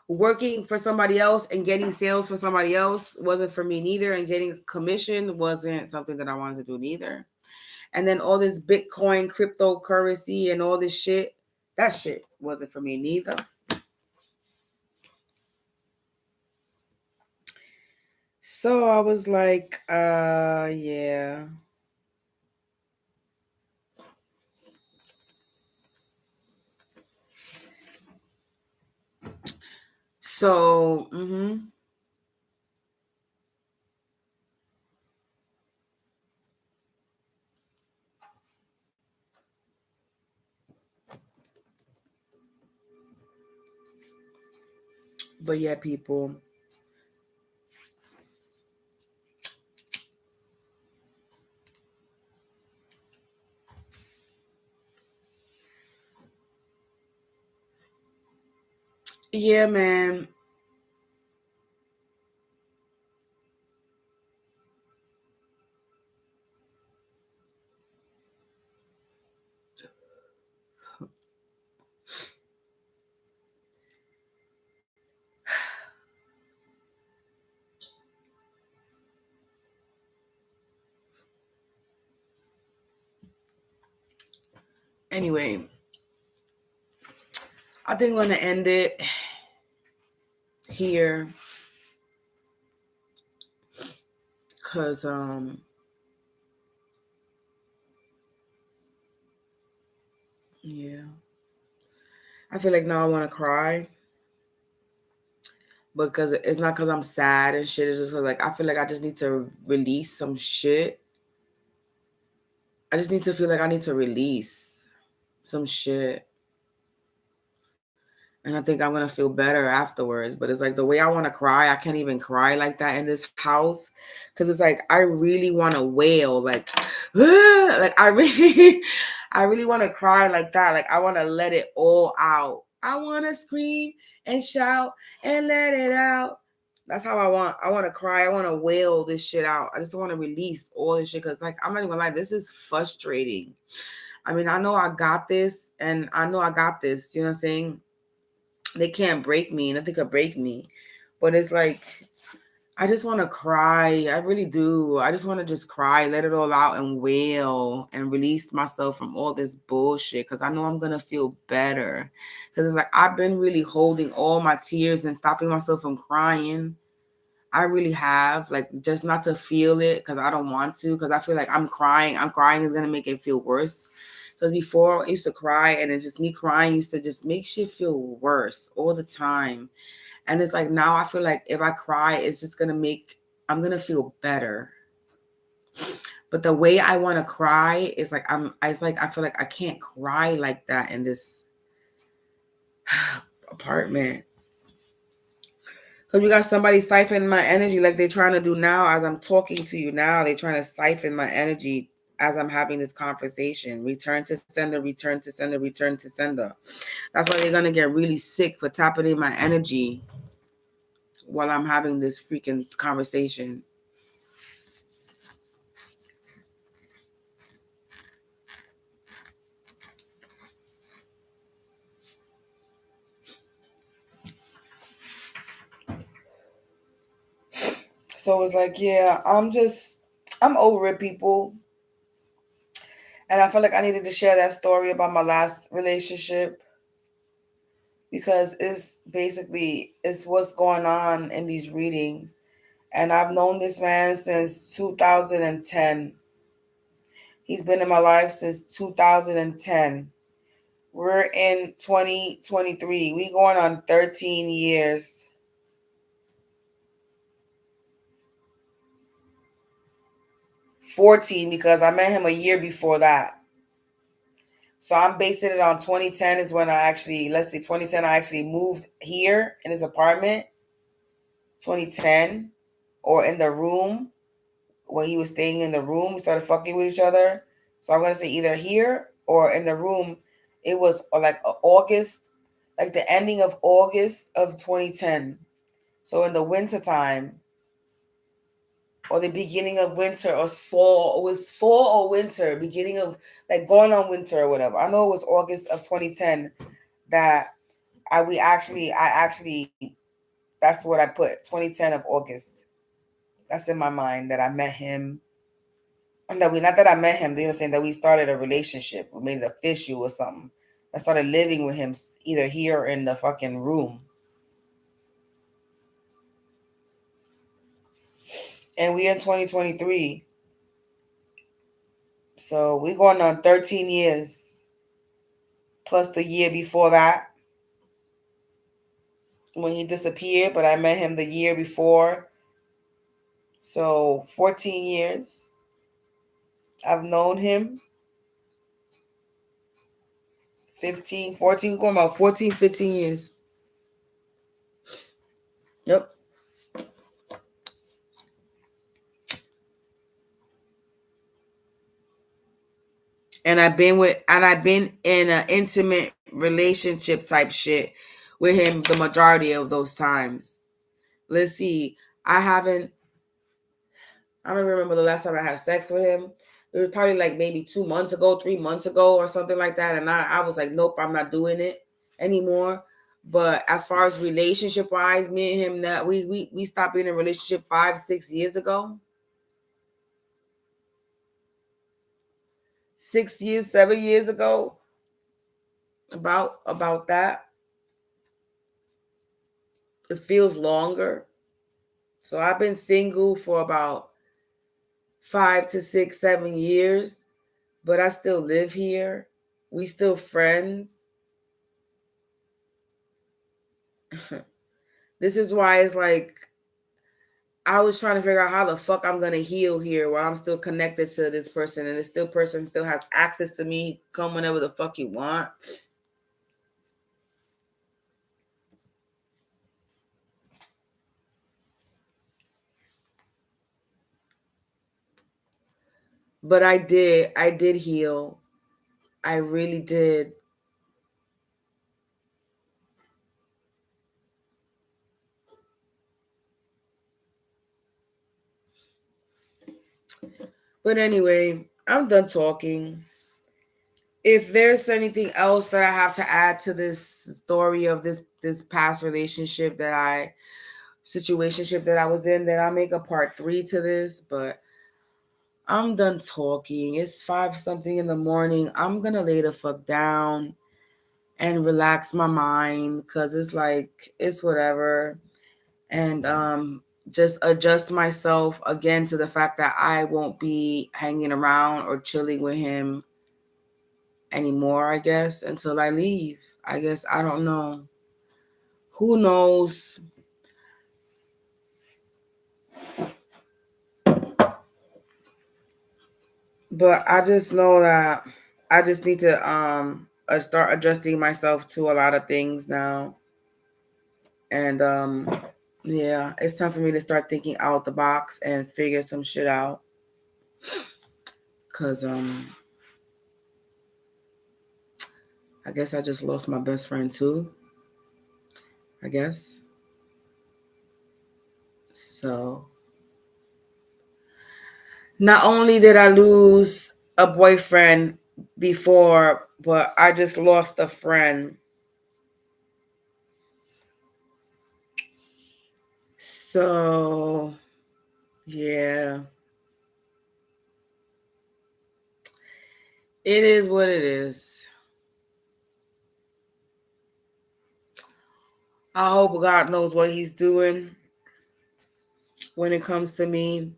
Working for somebody else and getting sales for somebody else wasn't for me neither. And getting commission wasn't something that I wanted to do neither. And then all this Bitcoin, cryptocurrency, and all this shit, that shit wasn't for me neither. So I was like, yeah. So, but yeah, people. Yeah, man. Anyway, I think I'm gonna end it here, cause yeah, I feel like now I want to cry, because it's not because I'm sad and shit. It's just 'cause, like, I feel like I just need to release some shit. I just need to feel like I need to release some shit. And I think I'm going to feel better afterwards. But it's like the way I want to cry, I can't even cry like that in this house. Because it's like, I really want to wail. Like, like I really, I really want to cry like that. Like, I want to let it all out. I want to scream and shout and let it out. That's how I want. I want to cry. I want to wail this shit out. I just want to release all this shit. Because, like, I'm not even gonna lie, this is frustrating. I mean, I know I got this. And I know I got this. You know what I'm saying? They can't break me. Nothing could break me. But it's like, I just want to cry. I really do. I just want to just cry, let it all out and wail and release myself from all this bullshit because I know I'm going to feel better. Because it's like I've been really holding all my tears and stopping myself from crying. I really have, like, just not to feel it because I don't want to, because I feel like I'm crying. I'm crying is going to make it feel worse. Because before I used to cry and it's just me crying used to just make shit feel worse all the time. And it's like now I feel like if I cry, it's just gonna make I'm gonna feel better. But the way I want to cry is like it's like I feel like I can't cry like that in this apartment. Because we got somebody siphoning my energy like they're trying to do now as I'm talking to you now. They're trying to siphon my energy as I'm having this conversation. Return to sender, return to sender, return to sender. That's why they're gonna get really sick for tapping in my energy while I'm having this freaking conversation. So it's like, yeah, I'm over it, people. And I feel like I needed to share that story about my last relationship because it's what's going on in these readings. And I've known this man since 2010. He's been in my life since 2010. We're in 2023. We going on 13 years. 14 because I met him a year before that. So I'm basing it on 2010 is when let's say 2010, I actually moved here in his apartment. 2010, or in the room when he was staying in the room, we started fucking with each other. So I'm gonna say either here or in the room. It was like August, like the ending of August of 2010. So in the winter time, or the beginning of winter or fall, it was fall or winter, beginning of like going on winter or whatever. I know it was August of 2010 that I actually that's what I put, 2010 of August. That's in my mind that I met him, and that we not that I met him, you know what I'm saying, that we started a relationship, we made it official or something. I started living with him either here or in the fucking room. And we in 2023. So we going on 13 years plus the year before that when he disappeared, but I met him the year before. So 14 years I've known him. 15, 14, going about 14, 15 years. Yep. And I've been in an intimate relationship type shit with him the majority of those times. Let's see. I don't remember the last time I had sex with him. It was probably like maybe 2 months ago, 3 months ago, or something like that. And I was like, nope, I'm not doing it anymore. But as far as relationship wise, me and him, that we stopped being in a relationship 5, 6 years ago. 6 years, 7 years ago. About that. It feels longer. So I've been single for about 5 to 6, 7 years, but I still live here. We still friends. This is why it's like I was trying to figure out how the fuck I'm gonna heal here while I'm still connected to this person, and this person still has access to me. Come whenever the fuck you want. But I did heal. I really did. But anyway, I'm done talking. If there's anything else that I have to add to this story of this past relationship that I situationship that I was in, then I'll make a part 3 to this. But I'm done talking. It's 5 something in the morning. I'm gonna lay the fuck down and relax my mind because it's like it's whatever. And just adjust myself again to the fact that I won't be hanging around or chilling with him anymore, I guess, until I leave. I guess I don't know. Who knows? But I just know that I just need to start adjusting myself to a lot of things now. And yeah, it's time for me to start thinking out the box and figure some shit out. Cause I guess I just lost my best friend too. I guess. So not only did I lose a boyfriend before, but I just lost a friend. So yeah. It is what it is. I hope God knows what He's doing when it comes to me.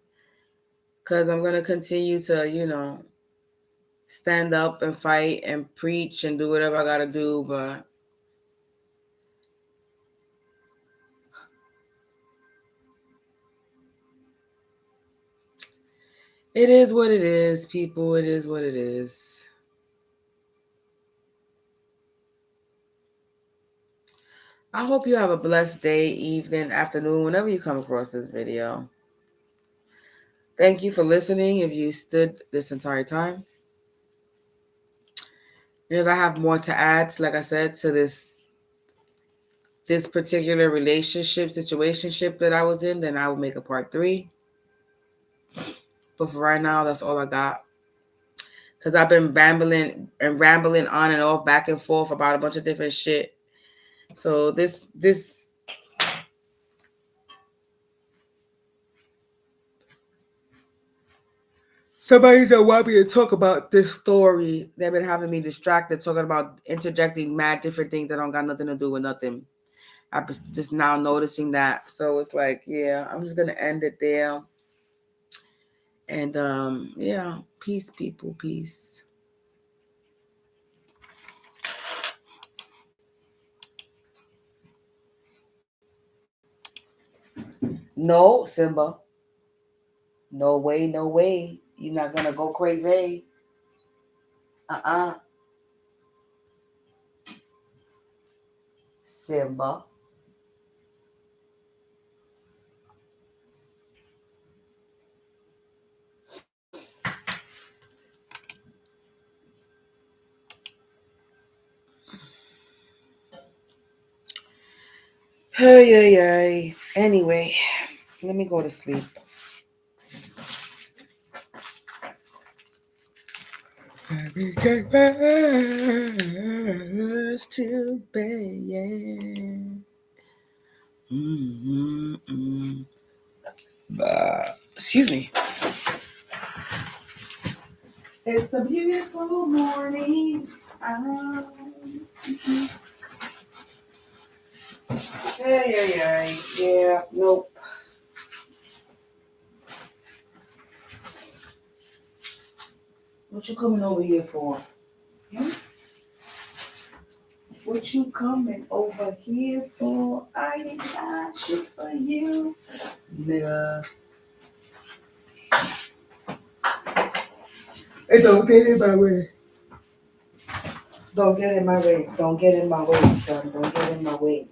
Because I'm going to continue to, stand up and fight and preach and do whatever I got to do. But it is what it is, people. It is what it is. I hope you have a blessed day, evening, afternoon, whenever you come across this video. Thank you for listening if you stood this entire time. And if I have more to add, like I said, to this particular relationship, situationship that I was in, then I will make a part 3. But for right now, that's all I got. Because I've been rambling on and off, back and forth about a bunch of different shit. So this somebody that want me to talk about this story, they've been having me distracted, talking about interjecting mad different things that don't got nothing to do with nothing. I'm just now noticing that. So it's like, yeah, I'm just gonna end it there. And yeah, peace, people, peace. No, Simba. No way, no way. You're not gonna go crazy. Uh-uh. Simba. Hey, hey, hey. Anyway, let me go to sleep. To bed. Excuse me. It's a beautiful morning. Hey. Yeah, nope. What you coming over here for? Hmm? What you coming over here for? I ain't got shit for you. Nigga. Hey, don't get in my way. Don't get in my way. Don't get in my way, son. Don't get in my way.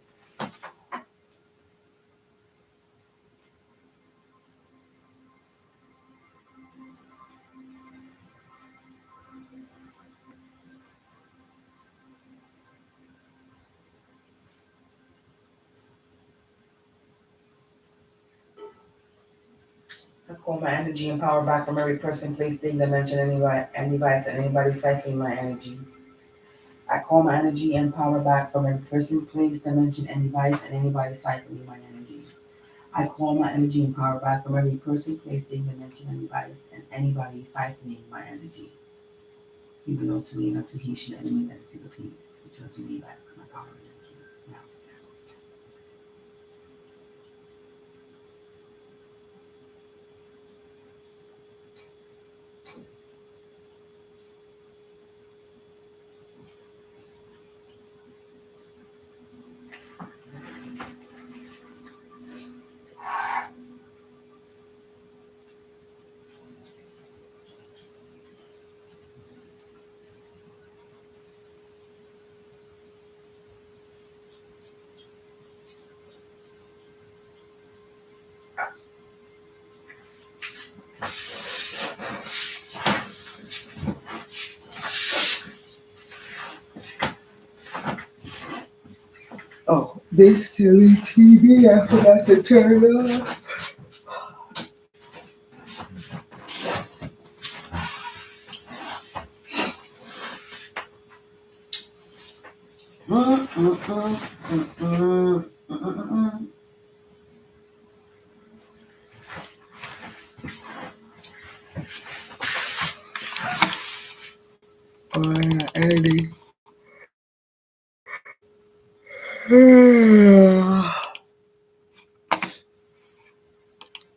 I call my energy and power back from every person, place, thing, dimension, any device, and anybody siphoning my energy. I call my energy and power back from every person, place, dimension, and device, and anybody siphoning my energy. I call my energy and power back from every person, place, thing, dimension, and device, and anybody siphoning my energy. You belong to me, not to Haitian enemy entity, please. Return to me back my power and energy. Now. Oh, this silly TV, I forgot to turn it off. Oh, yeah, Eddie.